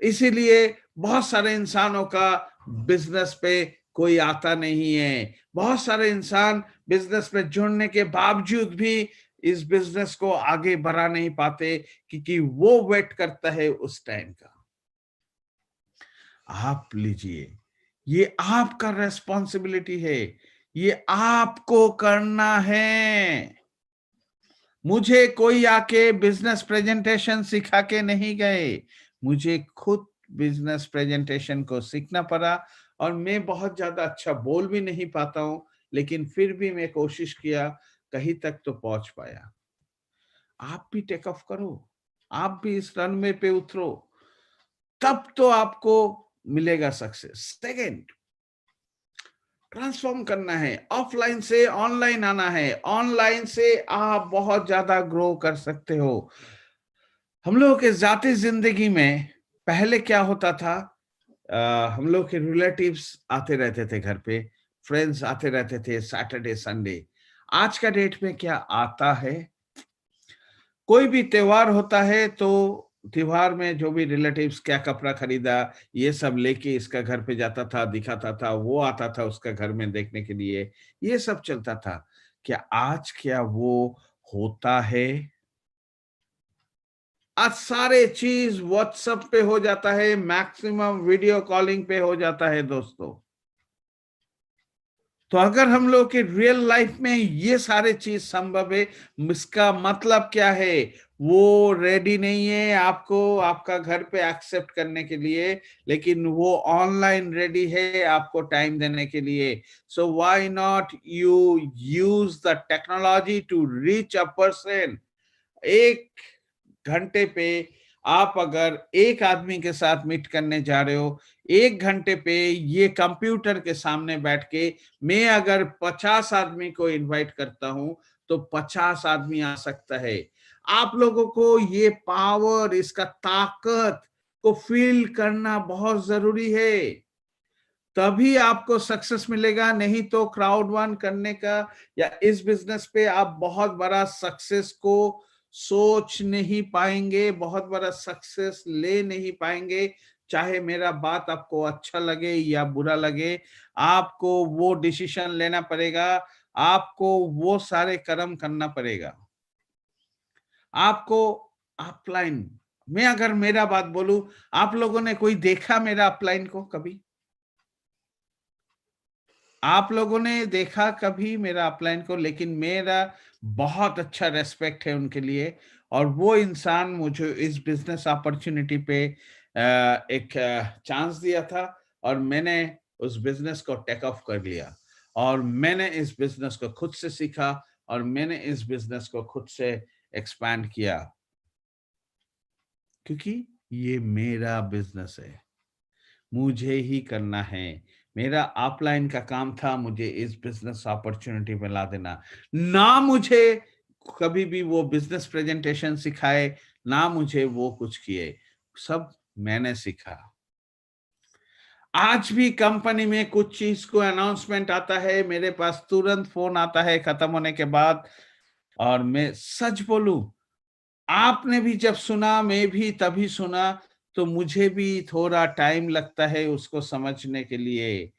इसीलिए बहुत सारे इंसानों का बिजनेस पे कोई आता नहीं है। बहुत सारे इंसान बिजनेस में जुड़ने के बावजूद भी इस बिजनेस को आगे बढ़ा नहीं पाते, क्योंकि वो वेट करता है उस टाइम का। आप लीजिए, ये आपका रेस्पॉन्सिबिलिटी है, ये आपको करना है। मुझे कोई आके बिजनेस प्रेजेंटेशन सिखा के नहीं गए, मुझे खुद बिजनेस प्रेजेंटेशन को सीखना पड़ा। और मैं बहुत ज्यादा अच्छा बोल भी नहीं पाता हूं, लेकिन फिर भी मैं कोशिश किया, कहीं तक तो पहुंच पाया। आप भी टेक ऑफ करो, आप भी इस रनवे पे उतरो, तब तो आपको मिलेगा सक्सेस। सेकेंड, ट्रांसफॉर्म करना है, ऑफलाइन से ऑनलाइन आना है। ऑनलाइन से आप बहुत ज्यादा ग्रो कर सकते हो। हम लोगों के जाती जिंदगी में पहले क्या होता था, हम लोग के रिलेटिव्स आते रहते थे घर पे, फ्रेंड्स आते रहते थे सैटरडे संडे। आज का डेट में क्या आता है, कोई भी त्योहार होता है तो त्योहार में जो भी रिलेटिव्स क्या कपड़ा खरीदा, ये सब लेके इसका घर पे जाता था, दिखाता था, वो आता था उसका घर में देखने के लिए, ये सब चलता था। क्या वो होता है? आज सारे चीज व्हाट्सएप पे हो जाता है, मैक्सिमम वीडियो कॉलिंग पे हो जाता है दोस्तों। तो अगर हम लोग के रियल लाइफ में ये सारे चीज संभव है, इसका मतलब क्या है? वो रेडी नहीं है आपको आपका घर पे एक्सेप्ट करने के लिए, लेकिन वो ऑनलाइन रेडी है आपको टाइम देने के लिए। So why not you use the technology to reach a person. 1 घंटे पे आप अगर एक आदमी के साथ मीट करने जा रहे हो, 1 घंटे पे ये कंप्यूटर के सामने बैठ के मैं अगर 50 आदमी को इनवाइट करता हूं तो 50 आदमी आ सकता है। आप लोगों को ये पावर, इसका ताकत को फील करना बहुत जरूरी है, तभी आपको सक्सेस मिलेगा। नहीं तो क्राउड वन करने का या इस बिजनेस पे आप बहुत बड़ा सक्सेस को सोच नहीं पाएंगे, बहुत बड़ा सक्सेस ले नहीं पाएंगे। चाहे मेरा बात आपको अच्छा लगे या बुरा लगे, आपको वो डिसीजन लेना पड़ेगा, आपको वो सारे कर्म करना पड़ेगा। आपको अपलाइन, मैं अगर मेरा बात बोलूं, आप लोगों ने कोई देखा मेरा अपलाइन को कभी? आप लोगों ने देखा कभी मेरा अपलाइन को? लेकिन मेरा बहुत अच्छा रेस्पेक्ट है उनके लिए, और वो इंसान मुझे इस बिजनेस अपॉर्चुनिटी पे एक चांस दिया था, और मैंने उस बिजनेस को टेक ऑफ कर लिया, और मैंने इस बिजनेस को खुद से सीखा, और मैंने इस बिजनेस को खुद से एक्सपैंड किया, क्योंकि ये मेरा बिजनेस है, मुझे ही करना है। मेरा अपलाइन का काम था मुझे इस बिजनेस अपॉर्चुनिटी में ला देना। ना मुझे कभी भी वो बिजनेस प्रेजेंटेशन सिखाए, ना मुझे वो कुछ किए, सब मैंने सीखा। आज भी कंपनी में कुछ चीज को अनाउंसमेंट आता है, मेरे पास तुरंत फोन आता है खत्म होने के बाद, और मैं सच बोलूं, आपने भी जब सुना, मैं भी तभी सुना, तो मुझे भी थोड़ा टाइम लगता है उसको समझने के लिए।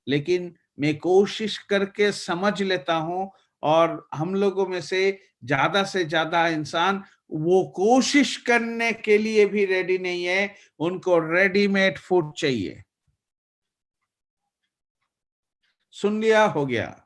लेकिन मैं कोशिश करके समझ लेता हूं, और हम लोगों में से ज्यादा इंसान वो कोशिश करने के लिए भी रेडी नहीं है, उनको रेडीमेड फूड चाहिए। सुन लिया, हो गया।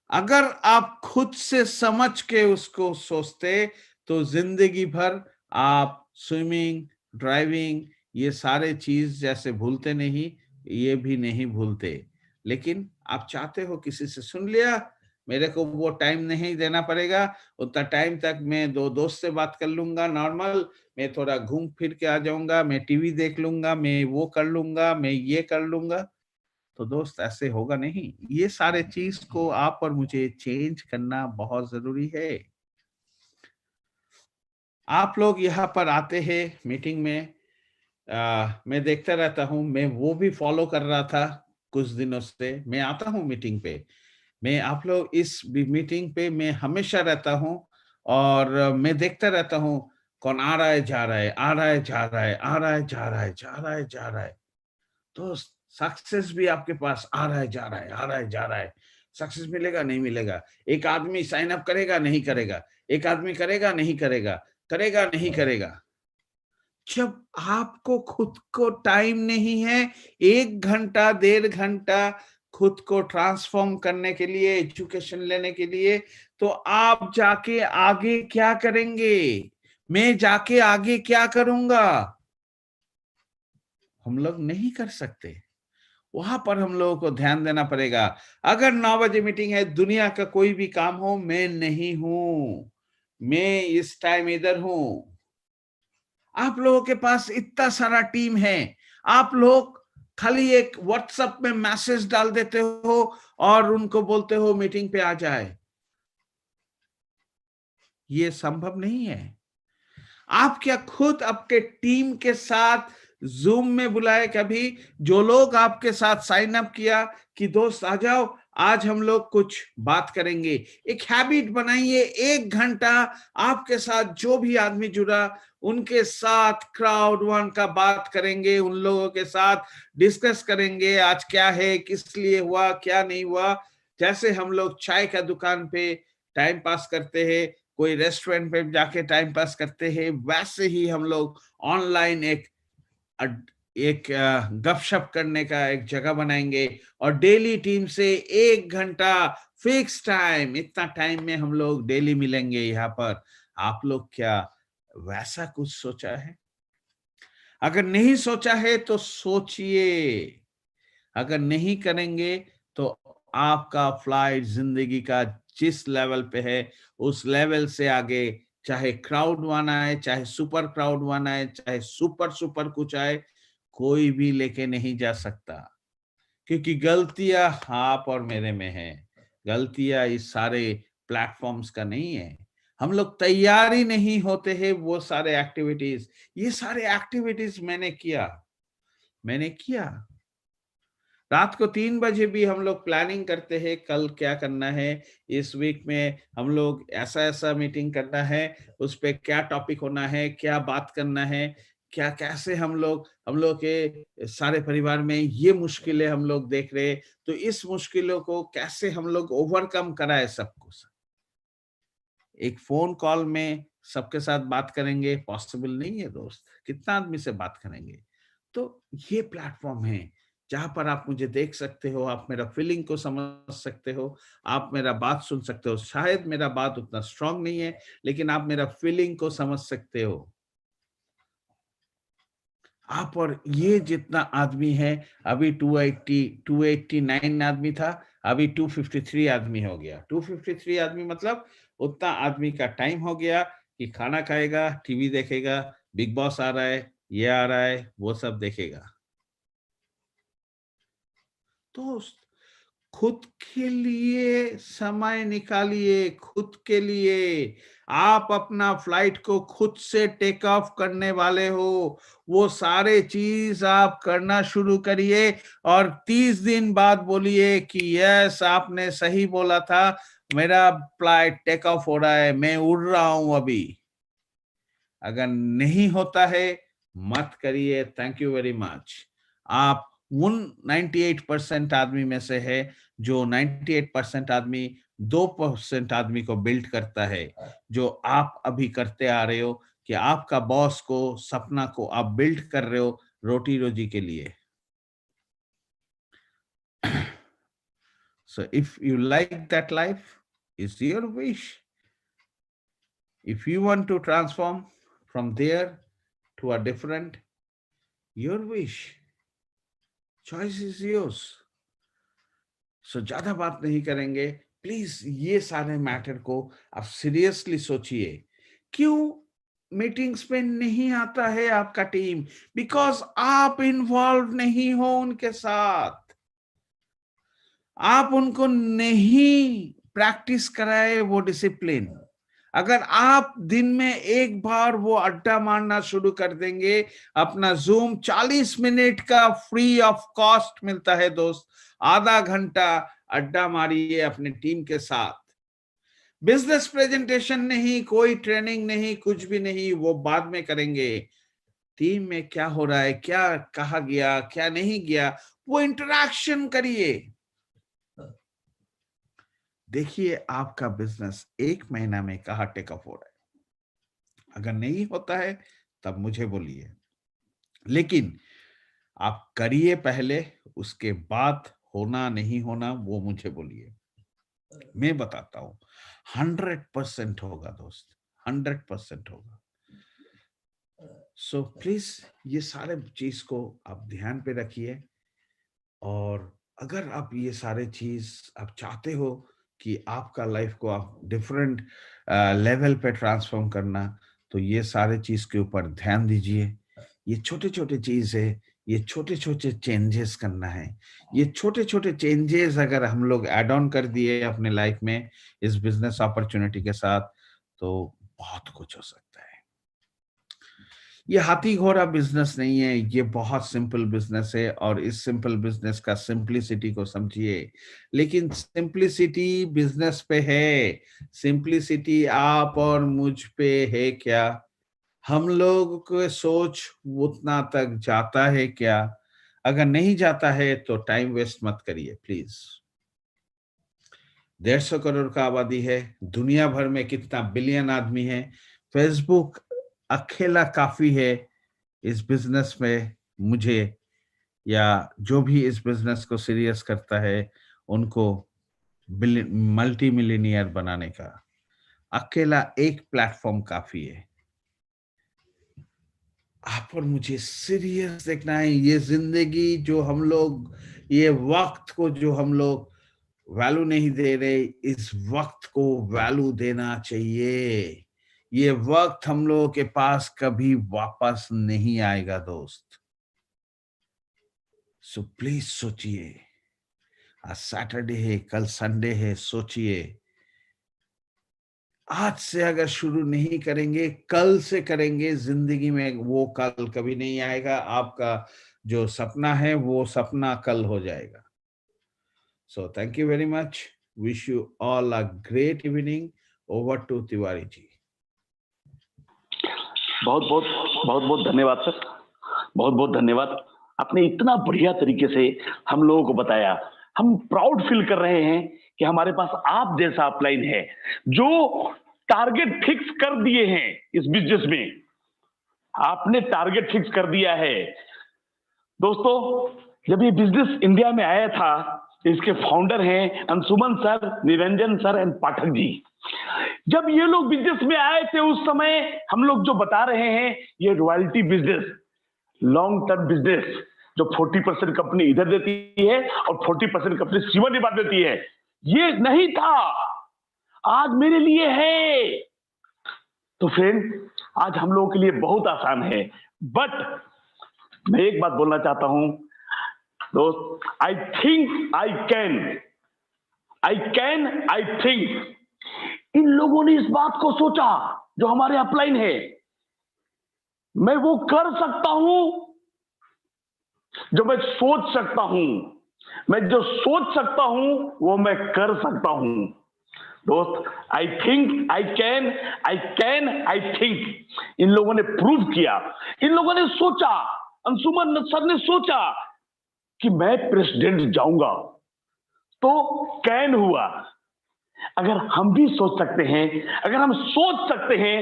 अगर आप खुद से समझ के उसको सोचते तो जिंदगी भर आप स्विमिंग, ड्राइविंग, ये सारे चीज जैसे भूलते नहीं, ये भी नहीं भूलते। लेकिन आप चाहते हो, किसी से सुन लिया, मेरे को वो टाइम नहीं देना पड़ेगा, उतना टाइम तक मैं दो दोस्त से बात कर लूंगा नॉर्मल, मैं थोड़ा घूम फिर के आ जाऊंगा, मैं टीवी देख लूंगा, मैं वो कर लूंगा, मैं ये कर लूंगा। तो दोस्त ऐसे होगा नहीं। ये सारे चीज को आप और मुझे चेंज करना बहुत जरूरी है। आप लोग यहाँ पर आते हैं मीटिंग में, मैं देखता रहता हूँ, मैं वो भी फॉलो कर रहा था कुछ दिनों से। मैं आता हूँ मीटिंग पे, मैं आप लोग इस मीटिंग पे मैं हमेशा रहता हूँ, और मैं देखता रहता हूँ कौन आ रहा है जा रहा है, आ रहा है जा रहा है, आ रहा है जा रहा है, जा रहा है जा रहा है। तो सक्सेस भी आपके पास आ रहा है जा रहा है, आ रहा है जा रहा है। सक्सेस मिलेगा नहीं मिलेगा, एक आदमी साइन अप करेगा नहीं करेगा, एक आदमी करेगा नहीं करेगा, करेगा नहीं करेगा। जब आपको खुद को टाइम नहीं है 1 घंटा 1.5 घंटा खुद को ट्रांसफॉर्म करने के लिए, एजुकेशन लेने के लिए, तो आप जाके आगे क्या करेंगे? मैं जाके आगे क्या करूंगा? हम लोग नहीं कर सकते। वहां पर हम लोगों को ध्यान देना पड़ेगा। अगर 9 बजे मीटिंग है, दुनिया का कोई भी काम हो, मैं नहीं हूं, मैं इस टाइम इधर हूं। आप लोगों के पास इतना सारा टीम है, आप लोग खाली एक व्हाट्सएप में मैसेज डाल देते हो और उनको बोलते हो मीटिंग पे आ जाए। ये संभव नहीं है। आप क्या खुद आपके टीम के साथ जूम में बुलाए कभी, जो लोग आपके साथ साइन अप किया कि दोस्त आ जाओ, आज हम लोग कुछ बात करेंगे। एक हैबिट बनाइए, 1 घंटा आपके साथ जो भी आदमी जुड़ा उनके साथ क्राउड वन का बात करेंगे, उन लोगों के साथ डिस्कस करेंगे आज क्या है, किस लिए हुआ, क्या नहीं हुआ। जैसे हम लोग चाय का दुकान पे टाइम पास करते हैं, कोई रेस्टोरेंट पे जाके टाइम पास करते हैं, वैसे ही हम लोग ऑनलाइन एक गपशप करने का एक जगह बनाएंगे, और डेली टीम से 1 घंटा फिक्स टाइम, इतना टाइम में हम लोग डेली मिलेंगे यहाँ पर। आप लोग क्या वैसा कुछ सोचा है? अगर नहीं सोचा है तो सोचिए। अगर नहीं करेंगे तो आपका फ्लाइट जिंदगी का जिस लेवल पे है उस लेवल से आगे, चाहे क्राउड वन आए, चाहे सुपर क्राउड वन आए, चाहे सुपर सुपर कुछ आए, कोई भी लेके नहीं जा सकता। क्योंकि गलतियां आप और मेरे में है, गलतियां इस सारे प्लेटफॉर्म्स का नहीं है। हम लोग तैयार ही नहीं होते हैं वो सारे एक्टिविटीज। ये सारे एक्टिविटीज मैंने किया। रात को 3 बजे भी हम लोग प्लानिंग करते हैं, कल क्या करना है, इस वीक में हम लोग ऐसा ऐसा मीटिंग करना है, उस पे क्या टॉपिक होना है, क्या बात करना है, क्या कैसे हम लोग के सारे परिवार में ये मुश्किलें हम लोग देख रहे, तो इस मुश्किलों को कैसे हम लोग ओवरकम कराए सबको। एक फोन कॉल में सबके साथ बात करेंगे पॉसिबल नहीं है दोस्त, कितना आदमी से बात करेंगे। तो ये प्लेटफॉर्म है जहां पर आप मुझे देख सकते हो, आप मेरा फीलिंग को समझ सकते हो, आप मेरा बात सुन सकते हो। शायद मेरा बात उतना स्ट्रांग नहीं है, लेकिन आप मेरा फीलिंग को समझ सकते हो। आप और ये जितना आदमी है, अभी 289 आदमी था, अभी 253 आदमी हो गया। 253 आदमी मतलब उतना आदमी का टाइम हो गया कि खाना खाएगा, टीवी देखेगा, बिग बॉस आ रहा है, ये आ रहा है, वो सब देखेगा। तो खुद के लिए समय निकालिए, खुद के लिए। आप अपना फ्लाइट को खुद से टेक ऑफ करने वाले हो, वो सारे चीज आप करना शुरू करिए, और 30 दिन बाद बोलिए कि यस, आपने सही बोला था, मेरा फ्लाइट टेक ऑफ हो रहा है, मैं उड़ रहा हूं अभी। अगर नहीं होता है मत करिए। Thank you very much. आप उन 98% आदमी में से है जो 98% आदमी 2% आदमी को बिल्ड करता है, जो आप अभी करते आ रहे हो कि आपका बॉस को, सपना को आप बिल्ड कर रहे हो रोटी रोजी के लिए। So if you like that life, it's your wish. If you want to transform from there to a different, your wish. Choice is yours. So ज्यादा बात नहीं करेंगे, प्लीज ये सारे मैटर को आप सीरियसली सोचिए। क्यों मीटिंग्स में नहीं आता है आपका टीम? बिकॉज आप इन्वॉल्व नहीं हो उनके साथ, आप उनको नहीं प्रैक्टिस कराए वो डिसिप्लिन। अगर आप दिन में एक बार वो अड्डा मारना शुरू कर देंगे, अपना जूम 40 मिनट का फ्री ऑफ कॉस्ट मिलता है दोस्त, आधा घंटा अड्डा मारिए अपने टीम के साथ। बिजनेस प्रेजेंटेशन नहीं, कोई ट्रेनिंग नहीं, कुछ भी नहीं, वो बाद में करेंगे। टीम में क्या हो रहा है, क्या कहा गया, क्या नहीं गया, वो इंटरैक्शन करिए। देखिए आपका बिजनेस 1 महीना में कहाँ टेक ऑफ हो रहा है। अगर नहीं होता है तब मुझे बोलिए, लेकिन आप करिए पहले, उसके बाद होना नहीं होना वो मुझे बोलिए। मैं बताता हूं 100% होगा दोस्त, 100% होगा। सो प्लीज ये सारे चीज को आप ध्यान पे रखिए, और अगर आप ये सारे चीज आप चाहते हो कि आपका लाइफ को आप डिफरेंट लेवल पे ट्रांसफॉर्म करना, तो ये सारे चीज के ऊपर ध्यान दीजिए। ये छोटे छोटे चीज है, ये छोटे छोटे चेंजेस करना है। ये छोटे छोटे चेंजेस अगर हम लोग ऐड ऑन कर दिए अपने लाइफ में इस बिजनेस अपॉर्चुनिटी के साथ, तो बहुत कुछ हो सकता है। ये हाथी घोड़ा बिजनेस नहीं है, ये बहुत सिंपल बिजनेस है, और इस सिंपल बिजनेस का सिंप्लिसिटी को समझिए। लेकिन सिंप्लिसिटी बिजनेस पे है, सिंप्लिसिटी आप और मुझ पे है क्या? हम लोग को सोच उतना तक जाता है क्या? अगर नहीं जाता है तो टाइम वेस्ट मत करिए प्लीज। 150 करोड़ का आबादी है, दुनिया भर में कितना बिलियन आदमी है, फेसबुक अकेला काफी है इस बिजनेस में मुझे, या जो भी इस बिजनेस को सीरियस करता है उनको मल्टी मिलियनियर बनाने का। अकेला एक प्लेटफॉर्म काफी है। आप और मुझे सीरियस देखना है। ये जिंदगी जो हम लोग, ये वक्त को जो हम लोग वैल्यू नहीं दे रहे, इस वक्त को वैल्यू देना चाहिए। ये वक्त हम लोगों के पास कभी वापस नहीं आएगा दोस्त। सो प्लीज सोचिए, आज सैटरडे है, कल संडे है, सोचिए। आज से अगर शुरू नहीं करेंगे, कल से करेंगे, जिंदगी में वो कल कभी नहीं आएगा। आपका जो सपना है वो सपना कल हो जाएगा। So thank you very much, wish you all a great evening. Over to Tiwari ji. बहुत बहुत धन्यवाद सर, बहुत बहुत धन्यवाद। आपने इतना बढ़िया तरीके से हम लोगों को बताया। हम प्राउड फील कर रहे हैं कि हमारे पास आप जैसा अपलाइन है जो टारगेट फिक्स कर दिए हैं इस बिजनेस में। आपने टारगेट फिक्स कर दिया है। दोस्तों, जब ये बिजनेस इंडिया में आया था, इसके फाउंडर हैं Anshuman sir, Niranjan sir and Pathak ji. जब ये लोग बिजनेस में आए थे उस समय हम लोग जो बता रहे हैं, ये royalty business, long term business, जो 40% कंपनी इधर देती है और 40% कंपनी शिवानिवास देती है, ये नहीं था। आज मेरे लिए है। तो फ्रेंड, आज हम लोगों के लिए बहुत आसान है। बट मैं एक बात बोलना चाहता हूं दोस्त, I think I think in लोगों ने इस बात को सोचा जो हमारे अपलाइन है। मैं वो कर सकता हूं जो मैं सोच सकता हूं, मैं जो सोच सकता हूं वो मैं कर सकता हूं। दोस्त, I think I think in लोगों ने प्रूव किया। इन लोगों ने सोचा, अंशुमन सर ने सोचा कि मैं प्रेसिडेंट जाऊंगा तो कैन हुआ। अगर हम भी सोच सकते हैं, अगर हम सोच सकते हैं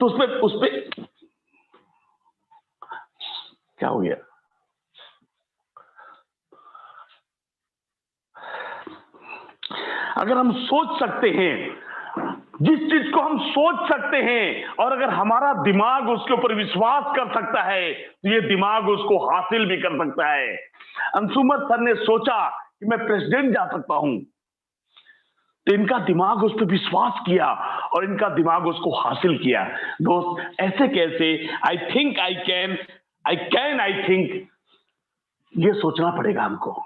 तो उस पे क्या हो गया? अगर हम सोच सकते हैं, जिस चीज को हम सोच सकते हैं, और अगर हमारा दिमाग उसके ऊपर विश्वास कर सकता है तो ये दिमाग उसको हासिल भी कर सकता है। अंशुमन सर ने सोचा कि मैं प्रेसिडेंट जा सकता हूं, तो इनका दिमाग उस पर विश्वास किया और इनका दिमाग उसको हासिल किया। दोस्त, ऐसे कैसे I think I can, I think, ये सोचना पड़ेगा हमको।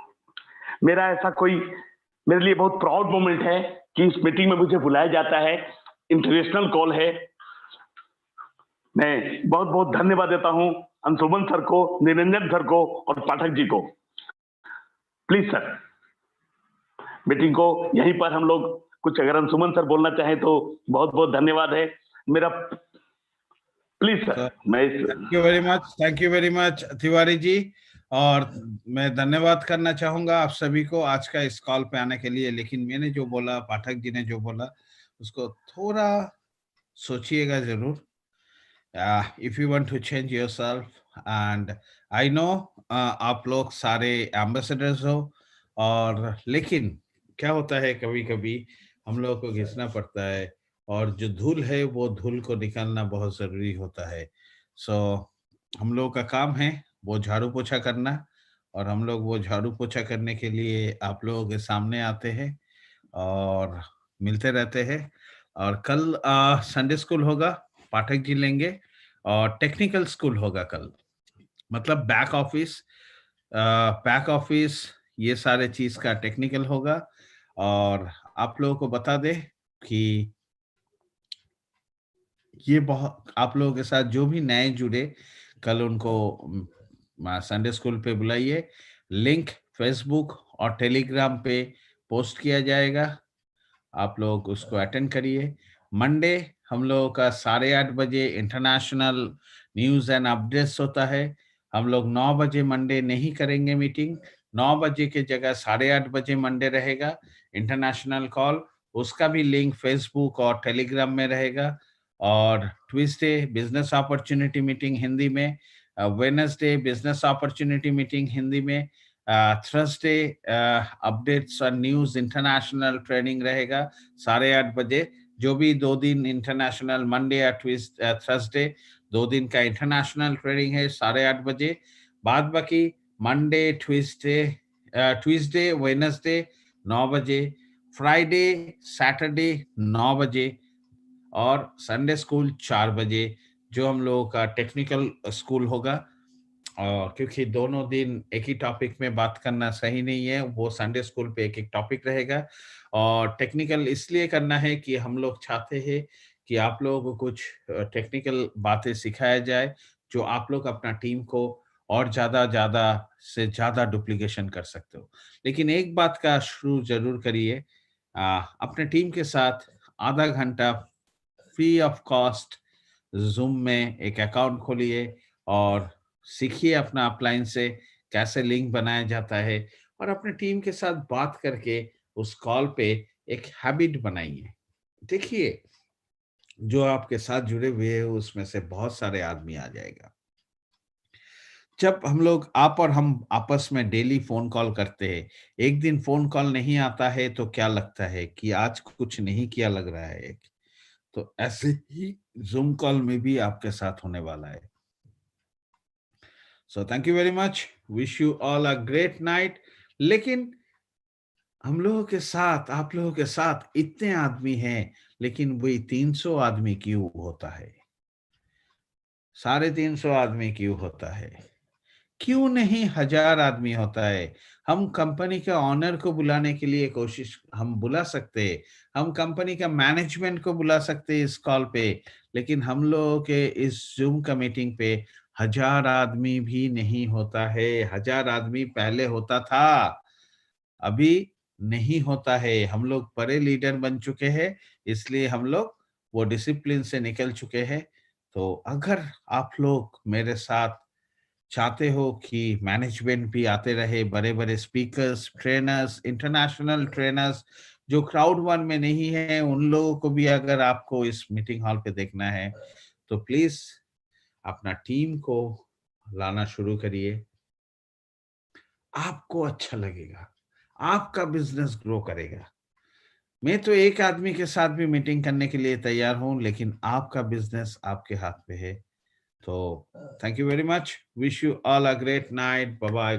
मेरा ऐसा कोई, मेरे लिए बहुत प्राउड मोमेंट है कि इस मीटिंग में मुझे बुलाया जाता है। इंटरनेशनल कॉल है। मैं बहुत बहुत धन्यवाद देता हूं अंशुमन सर को, निरंजन सर को और पाठक जी को। प्लीज सर, मीटिंग को यहीं पर हम लोग, कुछ अगर अंशुमन सर बोलना चाहें तो बहुत बहुत धन्यवाद है मेरा। प्लीज सर, मैं thank you very much Tiwari ji. और मैं धन्यवाद करना चाहूंगा आप सभी को आज का इस कॉल पे आने के लिए। लेकिन मैंने जो बोला, पाठक जी ने जो बोला, उसको थोड़ा सोचिएगा जरूर। If you want to change yourself, and I know आप लोग सारे एम्बेसडर्स हो, और लेकिन क्या होता है, कभी कभी हम लोगों को घिसना पड़ता है, और जो धूल है वो धूल को निकालना बहुत जरूरी होता है। सो हम लोगों का काम है वो झाड़ू पोछा करना, और हम लोग वो झाड़ू पोछा करने के लिए आप लोगों के सामने आते हैं और मिलते रहते हैं। और कल संडे स्कूल होगा, पाठक जी लेंगे, और टेक्निकल स्कूल होगा कल, मतलब बैक ऑफिस ये सारे चीज का टेक्निकल होगा। और आप लोगों को बता दे कि ये बहुत, आप लोगों के साथ जो भी नए जुड़े, कल उनको संडे स्कूल पे बुलाइए। लिंक फेसबुक और टेलीग्राम पे पोस्ट किया जाएगा, आप लोग उसको अटेंड करिए। मंडे हम लोगों का 8:30 बजे इंटरनेशनल न्यूज़ एंड अपडेट्स होता है। हम लोग 9 बजे मंडे नहीं करेंगे मीटिंग, 9 बजे के जगह 8:30 बजे मंडे रहेगा इंटरनेशनल कॉल। उसका भी लिंक फेसबुक और टेलीग्राम में रहेगा। और Tuesday business opportunity meeting Hindi में, Wednesday business opportunity meeting Hindi में, थर्सडे अपडेट्स और न्यूज़ इंटरनेशनल ट्रेनिंग रहेगा 8:30 बजे। जो भी 2 दिन इंटरनेशनल, मंडे या थर्सडे 2 दिन का इंटरनेशनल ट्रेनिंग है 8:30 बजे। बाद बाकी मंडे, ट्यूसडे, वेडनेसडे 9 बजे, फ्राइडे, सैटरडे 9 बजे, और संडे स्कूल 4 बजे, जो हम लोगों का टेक्निकल स्कूल होगा। और क्योंकि दोनों दिन एक ही टॉपिक में बात करना सही नहीं है, वो संडे स्कूल पे एक एक टॉपिक रहेगा। और टेक्निकल इसलिए करना है कि हम लोग चाहते हैं कि आप लोगों को कुछ टेक्निकल बातें सिखाया जाए, जो आप लोग अपना टीम को और ज्यादा से ज्यादा डुप्लीकेशन कर सकते हो। लेकिन एक बात का शुरू जरूर करिए, अपने टीम के साथ आधा घंटा फ्री ऑफ कॉस्ट जूम में एक अकाउंट खोलिए और सीखिए अपना अपलाइन से कैसे लिंक बनाया जाता है, और अपने टीम के साथ बात करके उस कॉल पे एक हैबिट बनाइए। देखिए, जो आपके साथ जुड़े हुए हैं उसमें से बहुत सारे आदमी आ जाएगा। जब हम लोग, आप और हम आपस में डेली फोन कॉल करते हैं, एक दिन फोन कॉल नहीं आता है तो क्या लगता है कि आज कुछ नहीं किया लग रहा है। तो ऐसे ही जूम कॉल में भी आपके साथ होने वाला है। सो thank you very much, wish you all a great night. लेकिन हम लोगों के साथ, आप लोगों के साथ इतने आदमी हैं, लेकिन वही 300 आदमी क्यों होता है, 350 आदमी क्यों होता है, क्यों नहीं 1000 आदमी होता है। हम कंपनी के ऑनर को बुलाने के लिए कोशिश हम बुला सकते हैं, हम कंपनी का मैनेजमेंट को बुला सकते हैं इस कॉल पे, लेकिन हम लोगों के इस जूम का मीटिंग पे 1000 आदमी भी नहीं होता है। 1000 आदमी पहले होता था, अभी नहीं होता है। हम लोग बड़े लीडर बन चुके हैं, इसलिए हम लोग वो डिसिप्लिन से निकल चुके हैं। तो अगर आप लोग मेरे साथ चाहते हो कि मैनेजमेंट भी आते रहे, बड़े बड़े स्पीकर्स, ट्रेनर्स, इंटरनेशनल ट्रेनर्स जो क्राउड वन में नहीं है, उन लोगों को भी अगर आपको इस मीटिंग हॉल पे देखना है तो प्लीज अपना टीम को लाना शुरू करिए। आपको अच्छा लगेगा, आपका बिजनेस ग्रो करेगा। मैं तो एक आदमी के साथ भी मीटिंग करने के लिए तैयार हूं, लेकिन आपका बिजनेस आपके हाथ में है। तो thank you very much, wish you all a great night, bye bye.